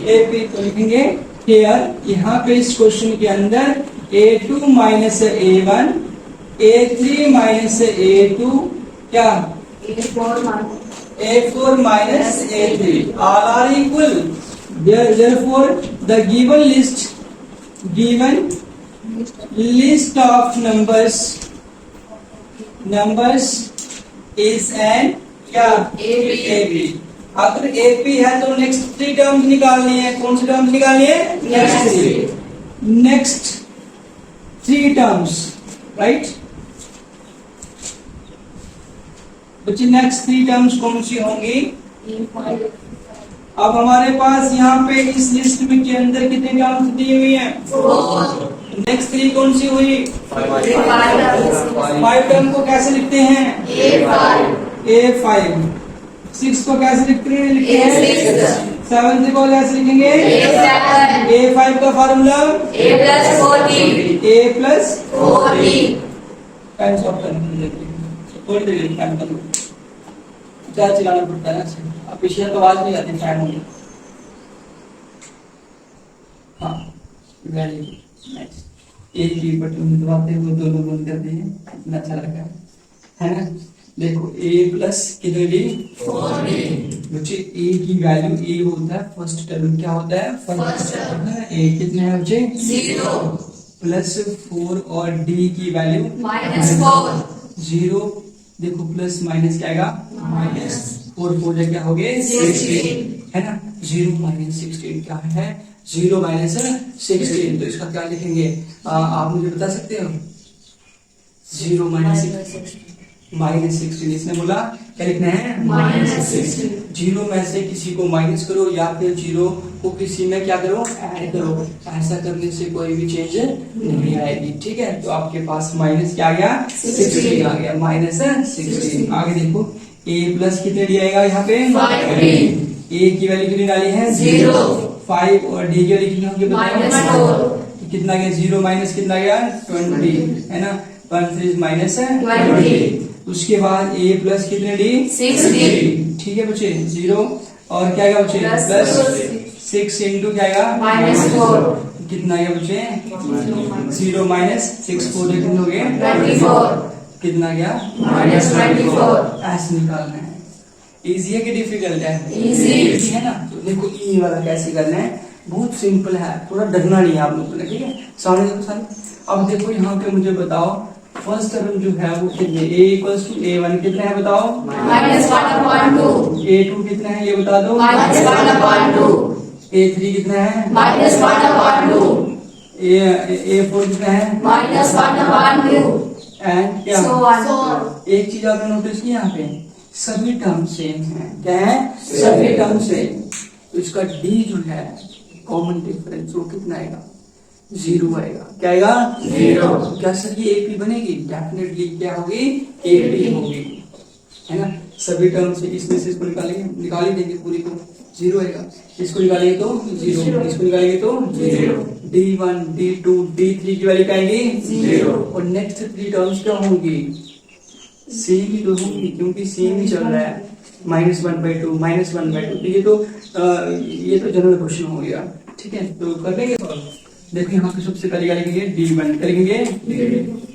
AP। तो लिखेंगे हियर, यहाँ पे इस क्वेश्चन के अंदर A2 minus A1, A3 minus A2, क्या? A4 minus A3, all are equal. Therefore, the given list of numbers is an क्या? AP। अगर AP है तो नेक्स्ट 3 टर्म्स निकालनी है। कौन सी टर्म्स निकालनी है? नेक्स्ट 3 टर्म्स, राइट बच्चे? नेक्स्ट 3 टर्म्स कौन सी होंगी? अब हमारे पास यहाँ पे इस लिस्ट में के अंदर कितनी टर्म्स दी हुई हैं? 4। नेक्स्ट 3 कौन सी हुई? 5 टर्म को कैसे लिखते हैं? A5। 6 को कैसे लिखते हैं? 7 को कैसे लिखेंगे? A5 का फार्मूला A प्लस 4D। थोड़ी देर टाइम कर लो, ज्यादा चलाना पड़ता है ना, अब पीछे तो आवाज नहीं आती टाइम होगी। हाँ, वेरी गुड, नाइस। एक ही बटन दबाते हुए दोनों बंद कर दिए, इतना अच्छा लगा है ना? देखो A प्लस कितने D? 4D। बच्चे A की वैल्यू A होता है फर्स्ट टर्म, क्या होता है? फर्स्ट टर्म है। A कितने है बच्चे? 0 प्लस 4, और D की वैल्यू -4। 0। देखो प्लस माइनस क्या आएगा? माइनस 4, 4 क्या हो गए? 16, है ना? 0 माइनस 16 क्या है? 0 माइनस 16। तो इसका क्या लिखेंगे? आप मुझे बता सकते हो? 0 माइनस 16, इसने बोला क्या लिखना है? -16। 0 में से किसी को माइनस करो या फिर 0 को किसी में क्या करो? ऐड करो। ऐसा करने से कोई भी चेंज नहीं आएगी। ठीक है, तो आपके पास माइनस क्या आ गया? 16 आ गया, -16। आगे देखो A प्लस कितने D आएगा यहाँ पे? 5D। A की वैल्यू कितनी डाली है? 0। 5 और D की वैल्यू कितनी होगी बताओ? -4। कितना गया? 0 माइनस कितना गया? 20, है ना? 1 माइनस 20। उसके बाद A प्लस कितने D? 6D। ठीक है बच्चे, 0 और क्या आएगा बच्चे? प्लस 6 इंटू क्या आएगा? -4। कितना आएगा बच्चे? 0 माइनस 6, 4 कितने हो गए? 24। कितना गया? -24। ऐसे निकालना है। इजी है कि डिफिकल्ट है? इजी है ना? तो देखो ई वाला कैसे करना है, बहुत सिंपल है, थोड़ा डरना नहीं है आप लोगों को। ठीक है, सामने देखो सामने। अब देखो यहाँ पे मुझे बताओ फर्स्ट टर्म जो है वो कितने? A इक्वल्स टू A1 कितना है बताओ? -1/2। A2 कितना है ये बता दो? -1/2। A3 कितना है? -1/2। A4 कितना है? -1/2। एंड क्या? So on। एक चीज आपने नोटिस की यहाँ पे, सभी टर्म सेम है। क्या है? सभी टर्म सेम। तो इसका D जो है कॉमन डिफरेंस वो कितना आएगा? 0 आएगा। क्या आएगा? 0। क्या सर ये AP बनेगी? डेफिनेटली क्या होगी? AP होगी, है ना? सभी टर्म से इसमें से इसको निकालेंगे, निकाल ही देंगे पूरी को। जीरो आएगा। इसको निकालेंगे तो जीरो, इसको निकालेंगे तो जीरो। D1 D2 D3 की वैल्यू क्या आएगी? जीरो। और नेक्स्ट 3 टर्म्स क्या होंगी? सेम ही तो होंगी, क्योंकि सेम ही चल रहा है। -1/2 -1/2, ये तो जनरल क्वेश्चन हो गया। ठीक है, तो कर लेंगे सॉल्व। देखो यहाँ पे सबसे पहले क्या लिखेंगे? D1 क्या लिखेंगे?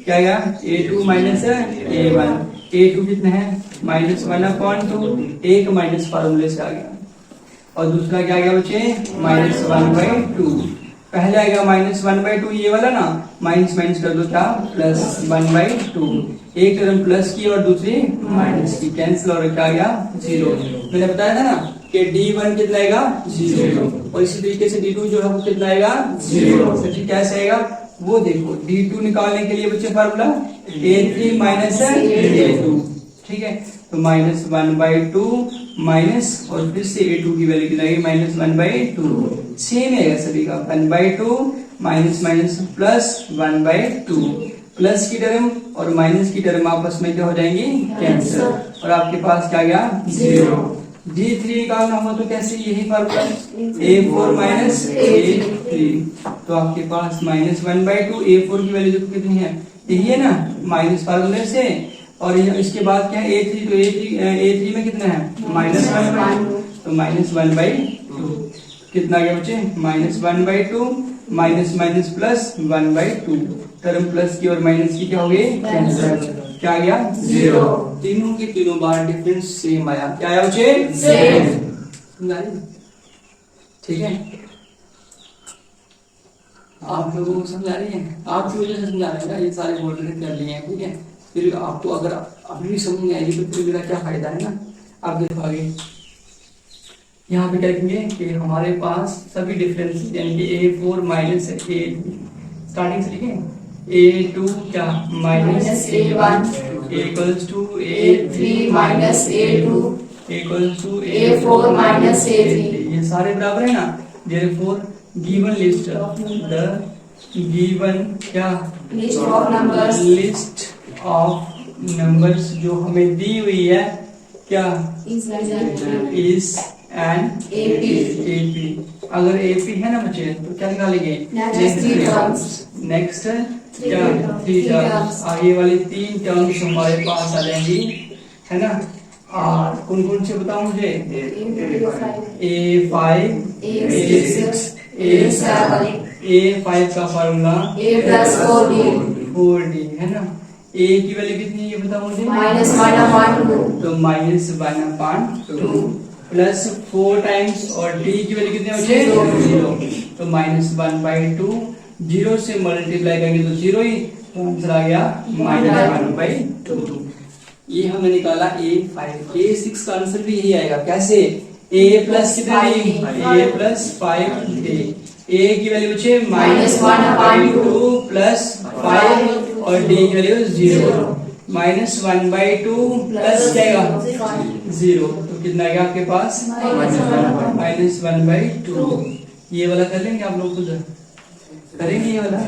क्या आएगा? A2 minus A1। A2 कितना है? -1/2, एक माइनस फार्मूले से आ गया। और दूसरा क्या आ गया बच्चे? -1/2। पहले आएगा -1/2, ये वाला ना, माइनस माइनस कर दो, क्या? +1/2। एक टर्म प्लस की और दूसरी माइनस की, कैंसिल, और क्या आ गया? जीरो। मैंने बताया था ना कि D1 कितना आएगा? जीरो। और इसी तरीके से D2 जो है वो कितना आएगा? जीरो। तो कैसे आएगा वो देखो। D2 निकालने के लिए बच्चे फार्मूला A3 माइनस A2। ठीक है, तो -1/2 माइनस, और फिर से A2 की वैल्यू कितना आएगी? -1/2। सेम है सभी का, 1/2 माइनस माइनस प्लस 1/2। प्लस की टर्म और माइनस की टर्म आपस में क्या हो जाएंगी? कैंसिल। और आपके पास क्या गया? जीरो। D3 निकालना हो तो कैसे? यही फार्मूला, A4 माइनस A3। तो आपके पास -1/2, A4 की वैल्यू देखो कितनी है? यही है ना, माइनस फार्मूले से। और इसके बाद क्या है? A3, तो A3 में कितना है? -1/2, तो -1/2 कितना गया बच्चे? -1/2 minus minus plus 1/2। Term plus की और माइनस की क्या हो गई? कैंसिल। क्या आ गया? जीरो। तीनों के तीनों बार डिफरेंस सेम आया। क्या आया बच्चे? सेम। ठीक है, आप लोगों को समझ आ रही है? आपकी वजह से समझ आ रहा है, ये सारे बोल कर लिए हैं। ठीक है, फिर आपको अगर अभी भी समझ नहीं आएगी तो फिर मेरा क्या फायदा है ना। आप देखो आगे यहाँ पे क्या लिखेंगे कि हमारे पास सभी डिफरेंस, यानी कि A4 माइनस A, स्टार्टिंग से लिखें A2 क्या? Minus A1 equals to A3 minus A2 equals to A4 minus A3। ये सारे बराबर है ना। therefore given list, the given क्या? List of numbers, list of numbers जो हमें दी हुई है क्या? Is an AP। अगर AP है ना बच्चे तो क्या निकालेंगे? नेक्स्ट क्या? 3 टर्म्स। आगे वाली 3 टर्म्स हमारे पास आ जाएंगी, है ना। और कौन कौन से बताओ मुझे? A5 A6 A7। A5 का फॉर्मूला A+4D है ना। A की वैल्यू कितनी है ये बताओ मुझे? -1/2, तो -1/2 प्लस 4 टाइम्स, और D की वैल्यू कितनी है बच्चे? 0। तो -1/2, 0 से मल्टीप्लाई करेंगे तो 0 ही, तो आंसर आ गया -1/2। ये हमने निकाला A5। A6 का आंसर भी यही आएगा। कैसे? A प्लस कितनी? A+5D। A की वैल्यू बच्चे -1/2 प्लस 5, और D की वैल्यू 0। -1/2 प्लस क्या आएगा? 0। तो कितना आएगा आपके पास? -1/2। ये वाला कर लेंगे आप लोग? खुद करेंगे ये वाला?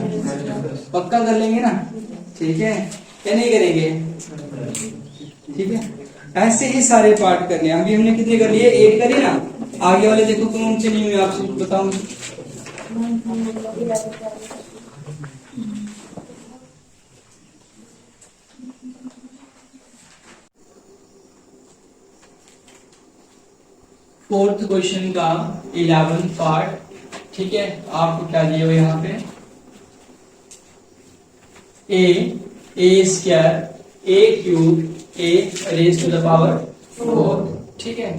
पक्का कर लेंगे ना? ठीक है, क्या नहीं करेंगे? ठीक है, ऐसे ही सारे पार्ट करने हैं। अभी हमने कितने कर लिए? 8 करे ना। आगे वाले देखो कौन से नहीं हुए, आपसे बताऊं। फोर्थ क्वेश्चन का 11th पार्ट। ठीक है, आपको क्या दिए हुए यहाँ पे? A² A³ A⁴ ठीक है,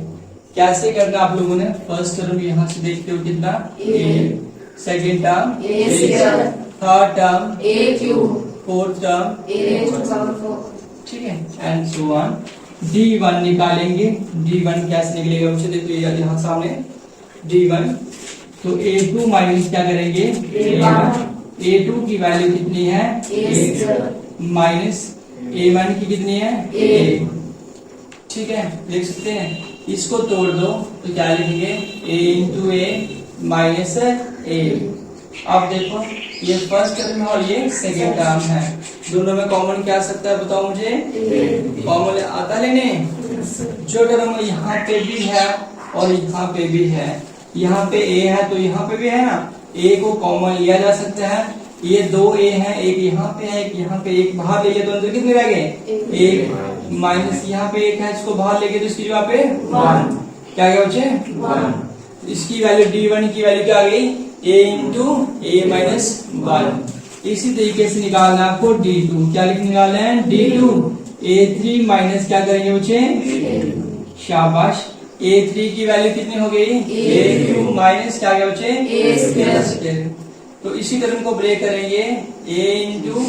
कैसे करना आप लोगों ने? फर्स्ट टर्म यहाँ से देखते हो कितना? A, second term A², third term A³, fourth term A⁴, ठीक है, एंड सो ऑन। D1 निकालेंगे। D1 कैसे निकलेगा उसे देखो यहाँ सामने। D1 तो A2 माइनस क्या करेंगे? A1। A2 की वैल्यू कितनी है? A माइनस A1 की कितनी है? A। ठीक है, देख सकते हैं। इसको तोड़ दो तो क्या लिखेंगे? A into A minus A। अब देखो ये फर्स्ट टर्म है और ये सेकेंड टर्म है, दोनों में कॉमन क्या आ सकता है बताओ मुझे? कॉमन आता लेने। जो टर्म यहाँ पे भी है और यहाँ पे भी है। यहाँ पे a है तो यहाँ पे भी है ना, a को कॉमन लिया जा सकता है। ये दो a है, एक यहाँ पे है, एक यहाँ पे, एक बाहर ले लिया तो अंदर कितने रह गए? एक माइनस यहाँ पे एक है, इसको बाहर लेके तो इसकी जो यहाँ पे 1 क्या गया बच्चे? 1। इसकी वैल्यू d1 की वैल्यू क्या आ गई? a into a minus 1। इसी तरीके से निकालना है आपको d2। क्या निकालना है? d2 a3 माइनस क्या करेंगे बच्चे? शाबाश। a3 की वैल्यू कितनी हो गई? a3 माइनस क्या गया बच्चे? a square. तो इसी टर्म को ब्रेक करेंगे, a इंटू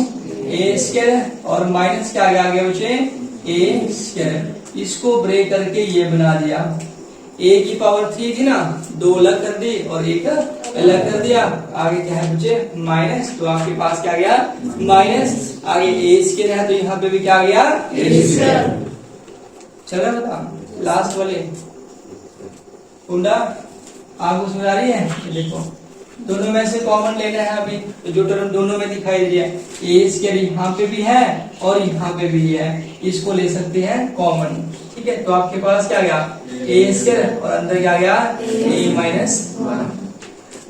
a स्क्वायर और माइनस क्या आ गया बच्चे? a square. इसको ब्रेक करके ये बना दिया। a की पावर 3 थी ना, 2 अलग कर दी और एक अलग कर दिया। आगे क्या है बच्चे? माइनस। तो आपके पास क्या गया? माइनस। आगे a स्क्वायर है तो यहाँ पे भी क्या आ गया? a square. चला बता लास्ट वाले कुंडा आपको समझ आ रही है? देखो दोनों में से कॉमन लेना है अभी, तो जो टर्म दोनों में दिखाई दिया ए स्क्वायर यहाँ पे भी है और यहाँ पे भी है, इसको ले सकते हैं कॉमन। ठीक है, तो आपके पास क्या गया? ए स्क्वायर और अंदर क्या गया? ए माइनस 1।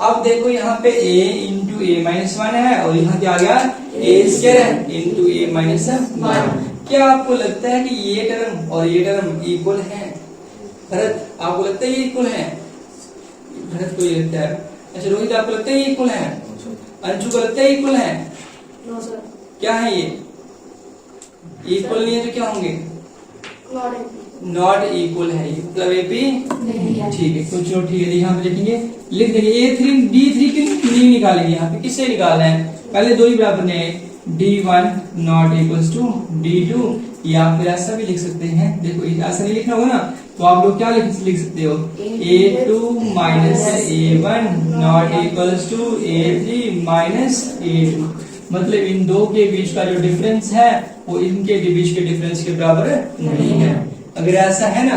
अब देखो यहाँ पे a इंटू ए माइनस 1 है और यहाँ क्या आ गया? ए स्क्वायर इंटू ए माइनस 1। क्या आपको लगता है कि ये टर्म और ये टर्म इक्वल है? भरत आपको लगता है ये इक्वल है? भरत को ये लगता है। अच्छा रोहित आपको लगता है ये इक्वल है? अंशु को लगता है इक्वल है? No sir. क्या है ये? इक्वल नहीं है तो क्या होंगे? नॉट इक्वल है ये, मतलब ए पी नहीं है। ठीक है, तो चलो ठीक है, यहाँ पे लिखेंगे, लिख देंगे a3 d3 की नहीं निकालेंगे। यहाँ पे किससे निकालना है? पहले दो ही बराबर ने d1 not equals to d2, या फिर ऐसा भी लिख सकते हैं। देखो ऐसा नहीं लिखना होगा ना, तो आप लोग क्या लिख सकते हो? a2 minus a1 not equals to a3 minus a2। मतलब इन दो के बीच का जो डिफरेंस है वो इनके बीच के डिफरेंस के बराबर नहीं है। अगर ऐसा है ना,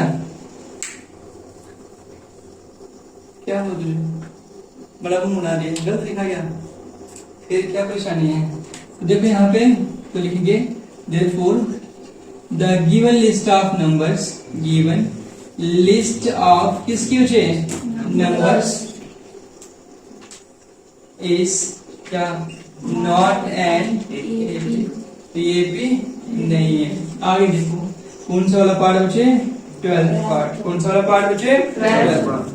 क्या हो तुझे मतलब बना दिया, गलत लिखा गया, फिर क्या परेशानी है? तो देखो यहाँ पे तो लिखेंगे therefore the given list of numbers, given list of किसकी वजह? numbers is क्या? not an तो ये भी नहीं है। आगे देखो कौन सा वाला पार्ट बचे? 12th part. कौन सा वाला पार्ट बचे?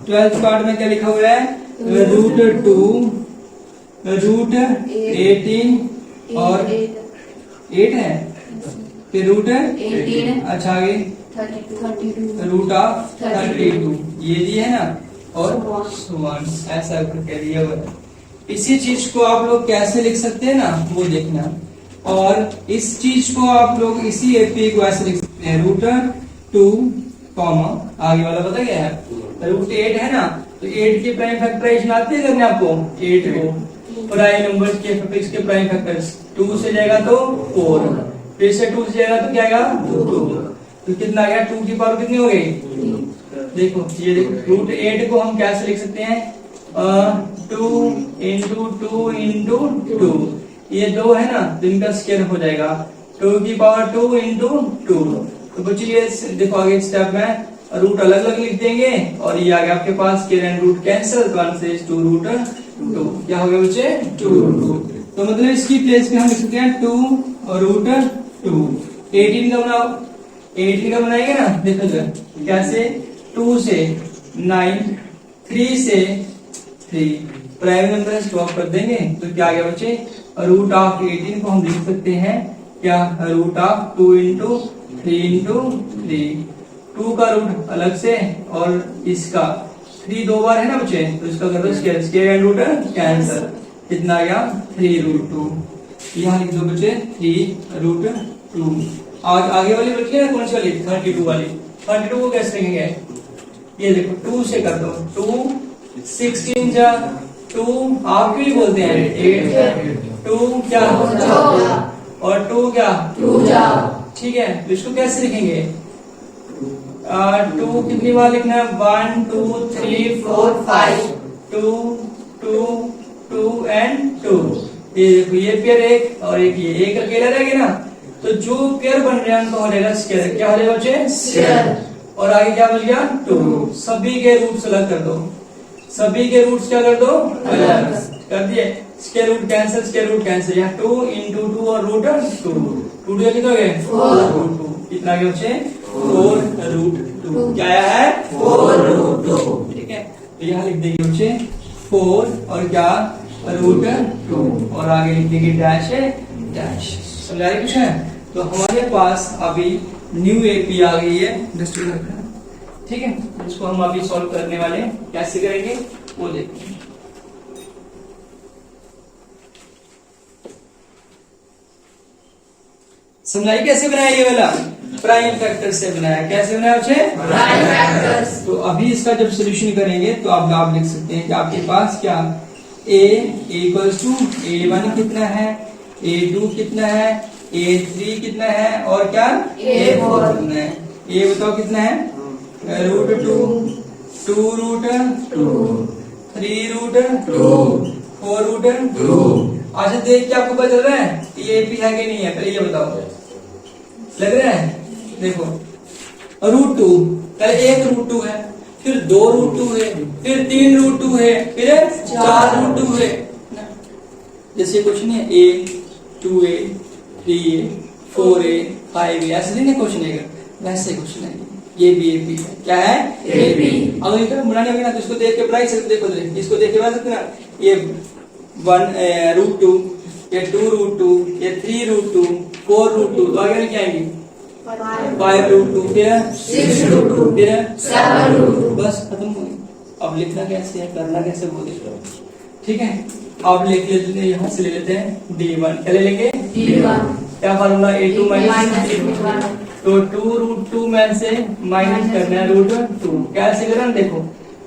12th पार्ट में क्या लिखा हुआ है? √2 √18 और 8 है, फिर √18 अच्छा आगे √32 ये दिया है ना, और 1 ऐसा करके दिया हुआ है। इसी चीज को आप लोग कैसे लिख सकते हैं ना वो देखना, और इस चीज को आप लोग इसी एपी को ऐसे लिख सकते हैं √2 कॉमा आगे वाला पता क्या है? √8 है ना, तो 8 के प्राइम फैक्टराइजेशन आते हैं करने आपको, 8 को प्राइम नंबर्स के प्राइम फैक्टर्स 2 से जाएगा तो 4, फिर से 2 से जाएगा तो क्या आएगा? 2। तो कितना आ गया? 2 की पावर कितनी हो गई? देखो ये देखो √8 को हम कैसे लिख सकते हैं? 2 इंटू 2 इंटू 2, ये 2 है ना तो इनका स्क्वायर हो जाएगा 2 की पावर 2 इंटू 2। तो बच्चे ये देखो आगे स्टेप में रूट अलग अलग लिख देंगे और ये आ गया आपके पास स्क्वायर एंड रूट कैंसिल, तो आंसर इज 2√2। क्या हो गया बच्चे? 2√2। तो मतलब इसकी प्लेस पे हम लिख सकते हैं 2√2। 18 का बनाओ, 18 का बनाएंगे ना, देखो जरा कैसे? 2 से 9, 3 से 3 प्राइम नंबर स्वैप कर देंगे तो क्या आ गया बच्चे? √18 को हम लिख सकते हैं क्या? √2 इंटू 3 इंटू 3, 2 का रूट अलग से और इसका 3 दो बार है ना बच्चे, तो इसका कर दो स्क्वायर एंड रूट कैंसिल, कितना आ गया? 3√2। यहाँ लिख दो बच्चे 3√2। आगे वाली बच्चे ना कौन सी वाली? 32 वाली। 32 को कैसे लिखेंगे? ये देखो 2 से कर दो, 2 16 जा 2 आप क्यों बोलते हैं 8 2 क्या और 2 क्या? ठीक है, तो इसको कैसे लिखेंगे? 2 कितनी बार लिखना है? 1 2 3 4 5 2 2 2 एंड 2। ये देखो ये पेयर एक और एक ये एक अकेला रहेगा ना, तो जो पेयर बन रहे हैं उनका हो जाएगा स्क्वायर। क्या हो जाएगा बच्चे? स्क्वायर। और आगे क्या बच गया 2। सभी के रूट्स अलग कर दो, सभी के रूट्स क्या कर दो अलग कर दिए। Square root cancel, square root cancel, यहाँ 2 into 2 और रूट 2, 2 कितना हो गए 4 कितना गया बच्चे 4√2 क्या आया है 4√2। ठीक है, तो यहाँ लिख देंगे बच्चे 4 और क्या √2 और आगे लिख देंगे डैश है डैश। समझ आए कुछ है? तो हमारे पास अभी न्यू एपी आ गई है इंडस्ट्रियल। ठीक है, इसको हम अभी सॉल्व करने वाले हैं, कैसे करेंगे वो देखते हैं। समझाइए कैसे बनाया ये वाला प्राइम फैक्टर से बनाया, कैसे बनाया बच्चे प्राइम फैक्टर्स। तो अभी इसका जब सोल्यूशन करेंगे तो आप लिख सकते हैं कि आपके पास क्या a इक्वल्स टू a1 कितना है, a2 कितना है, a3 कितना है और क्या a4 कितना है। a बताओ कितना है √2, 2√2, 3√2, 4√2। अच्छा देख के आपको पता चल रहा है कि ये एपी है कि नहीं है, पहले ये बताओ लग रहा है। देखो √2 पहले 1√2 है, फिर 2√2 है, फिर 3√2 है, फिर 4√2 है। जैसे क्वेश्चन है a 2a 3a 4a 5a ऐसे नहीं क्वेश्चन है, वैसे क्वेश्चन है। ये भी एपी है, क्या है एपी। अगर इधर बनाने होगी ना तो इसको देख के बनाई सकते, देखो इसको देख के बना सकते ना। ये 1√2, ये 2√2, ये 3√2, 4√2, तो आगे क्या आएंगी 5√2, फिर 6√2, फिर 7√2। बस खत्म हो गई। अब लिखना कैसे है, करना कैसे वो देखो। ठीक है, अब लिख लेते हैं, यहाँ से ले लेते हैं d1, क्या ले लेंगे D1 क्या formula a2 minus D1। D1। तो 2√2 में से माइनस करना है √2, कैसे करना देखो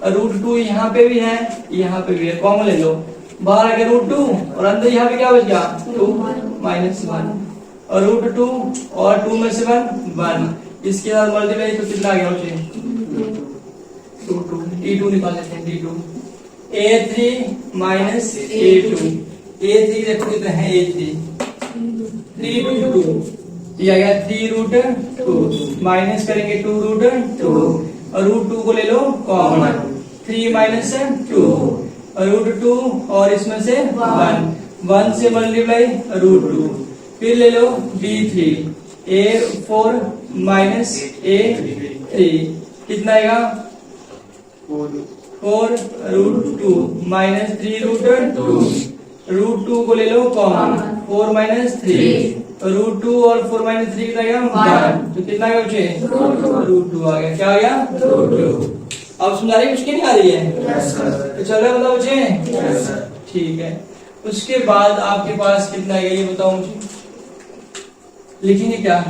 √2 यहाँ पे भी है यहाँ पे भी है, कॉमन ले लो, बाहर आ गया √2 और अंदर यहाँ पे क्या बच गया 2 -1 और √2 और 2 में से 1 इसके साथ मल्टीप्लाई तो कितना आ गया मुझे 2 निकाल लेते हैं d2 a3 माइनस a2 देखो कितना है a3 3√2 ये आ गया 3√2 माइनस करेंगे 2√2 और √2 को ले लो कॉमन 3 माइनस 2 √2 और इसमें से 1 से मल्टीप्लाई √2 फिर ले लो d3 a4 माइनस a3 कितना आएगा 4√2 माइनस 3√2 √2 को ले लो कॉमन 4 माइनस 3 √2 और 4 माइनस 3 कितना गया 1 तो कितना गया बच्चे √2 आ गया, क्या आ गया अब समझा रही कुछ की नहीं आ रही है तो चल रहा है बताओ बच्चे ठीक है। उसके बाद आपके पास कितना है ये बताओ मुझे, लिखेंगे क्या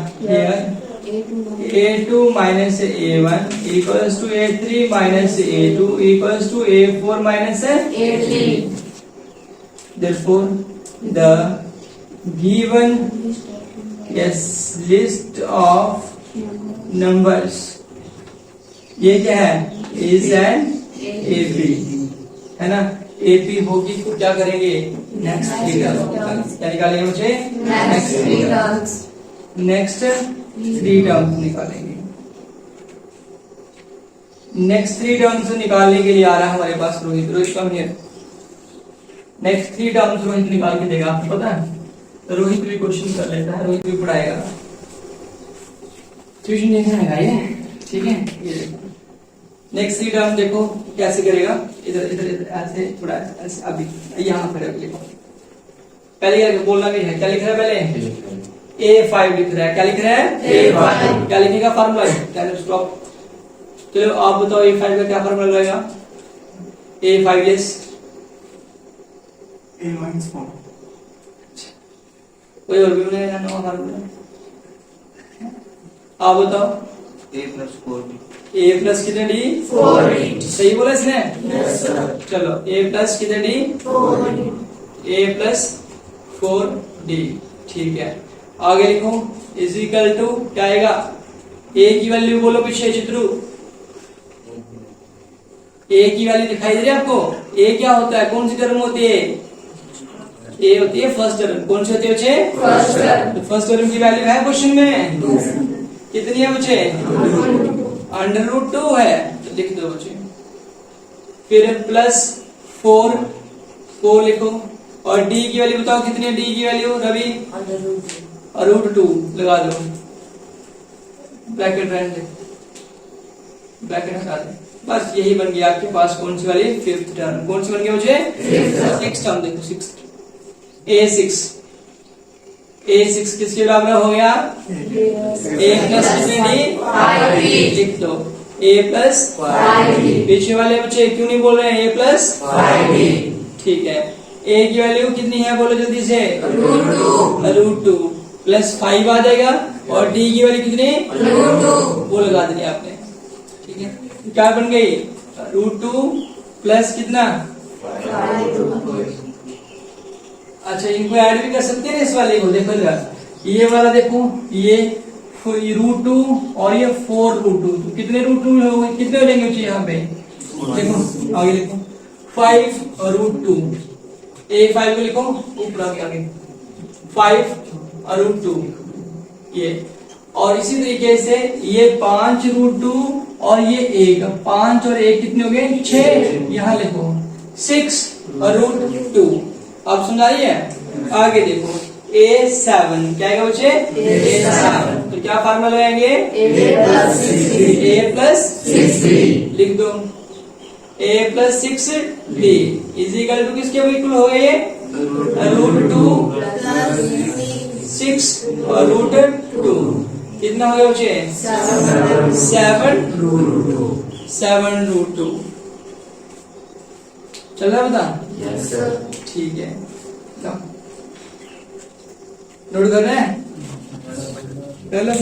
a2 minus a1 equals to a3 minus a2 equals to a4 minus A3। therefore the given list of numbers ये क्या है is an AP है ना। AP होगी तो क्या करेंगे नेक्स्ट 3 टर्म्स क्या निकालेंगे मुझे Next 3 terms। नेक्स्ट 3 टर्म्स निकालेंगे। नेक्स्ट 3 टर्म्स निकालने के लिए आ रहा है हमारे पास Rohit come here. Next 3 terms Rohit निकाल के देगा, आपको पता है तो रोहित भी क्वेश्चन कर लेता है, रोहित भी पढ़ाएगा, ट्यूशन देखने आएगा ये ठीक है। ये देखो नेक्स्ट 3 टर्म देखो कैसे करेगा, इधर इधर इधर ऐसे थोड़ा ऐसे अभी यहाँ पर लिखो। पहले क्या बोलना भी है, क्या लिख रहा है पहले A5 लिख रहा है, क्या लिख रहा है A5 क्या लिखने का फार्मूला है स्टॉप। चलो आप बताओ A5 का क्या फार्मूला लगेगा A5 लेस A minus 4 कोई और भी बनाएगा नया फार्मूला आप बताओ A plus 4D A plus कितने D 4D सही बोला इसने Yes sir। चलो A प्लस कितने D 4D A plus 4D ठीक है। आगे लिखो इज इक्वल टू क्या आएगा A की वैल्यू बोलो पीछे चित्रू A की वैल्यू दिखाई दे रही है आपको। A क्या होता है, कौन सी टर्म होती है A होती है फर्स्ट टर्म, कौन सी होती है बच्चे First term। तो फर्स्ट टर्म की वैल्यू है क्वेश्चन में कितनी है बच्चे √2 है तो लिख दो बच्चे, फिर +4 लिखो, और d की वैल्यू बताओ कितनी है, d की वैल्यू रवि √2 लगा दो, ब्रैकेट रहने दे, ब्रैकेट हटा दे, बस यही बन गया आपके पास कौन सी वाली, फिफ्थ टर्म। कौन सी बन गई मुझे, सिक्स टर्म। देखो सिक्स, a6 किसके बराबर हो गया, a प्लस कितनी, लिख दो a प्लस, पीछे वाले बच्चे क्यों नहीं बोल रहे हैं, a प्लस, ठीक है। a की वैल्यू कितनी है बोलो जल्दी से, √2 प्लस 5 आ जाएगा, और d की वैल्यू कितनी, वो लगा देनी आपने, ठीक है। क्या बन गई, √2 प्लस कितना, अच्छा इनको ऐड भी कर सकते हैं इस वाले को, देखो जरा ये वाला देखो, ये √2 और ये 4√2, तो कितने √2 हो गए, कितने हो जाएंगे बच्चे यहाँ पे, देखो आगे लिखो 5√2, a5 को लिखो ऊपर आगे 5√2 ये, और इसी तरीके से ये 5√2 और ये 1, 5 और 1 कितने हो गए, 6, यहाँ लिखो 6√2। अब समझा रही है, आगे देखो a7 क्या आएगा बच्चे, a7, तो क्या फार्मूला लगाएंगे, a प्लस 6b, लिख दो a plus 6b is equal to किसके इक्वल हो गए, √2 6 और √2 कितना हो गया बच्चे, 7√2। चल रहा है बता, ठीक है, नोट कर रहे हैं, कर लो।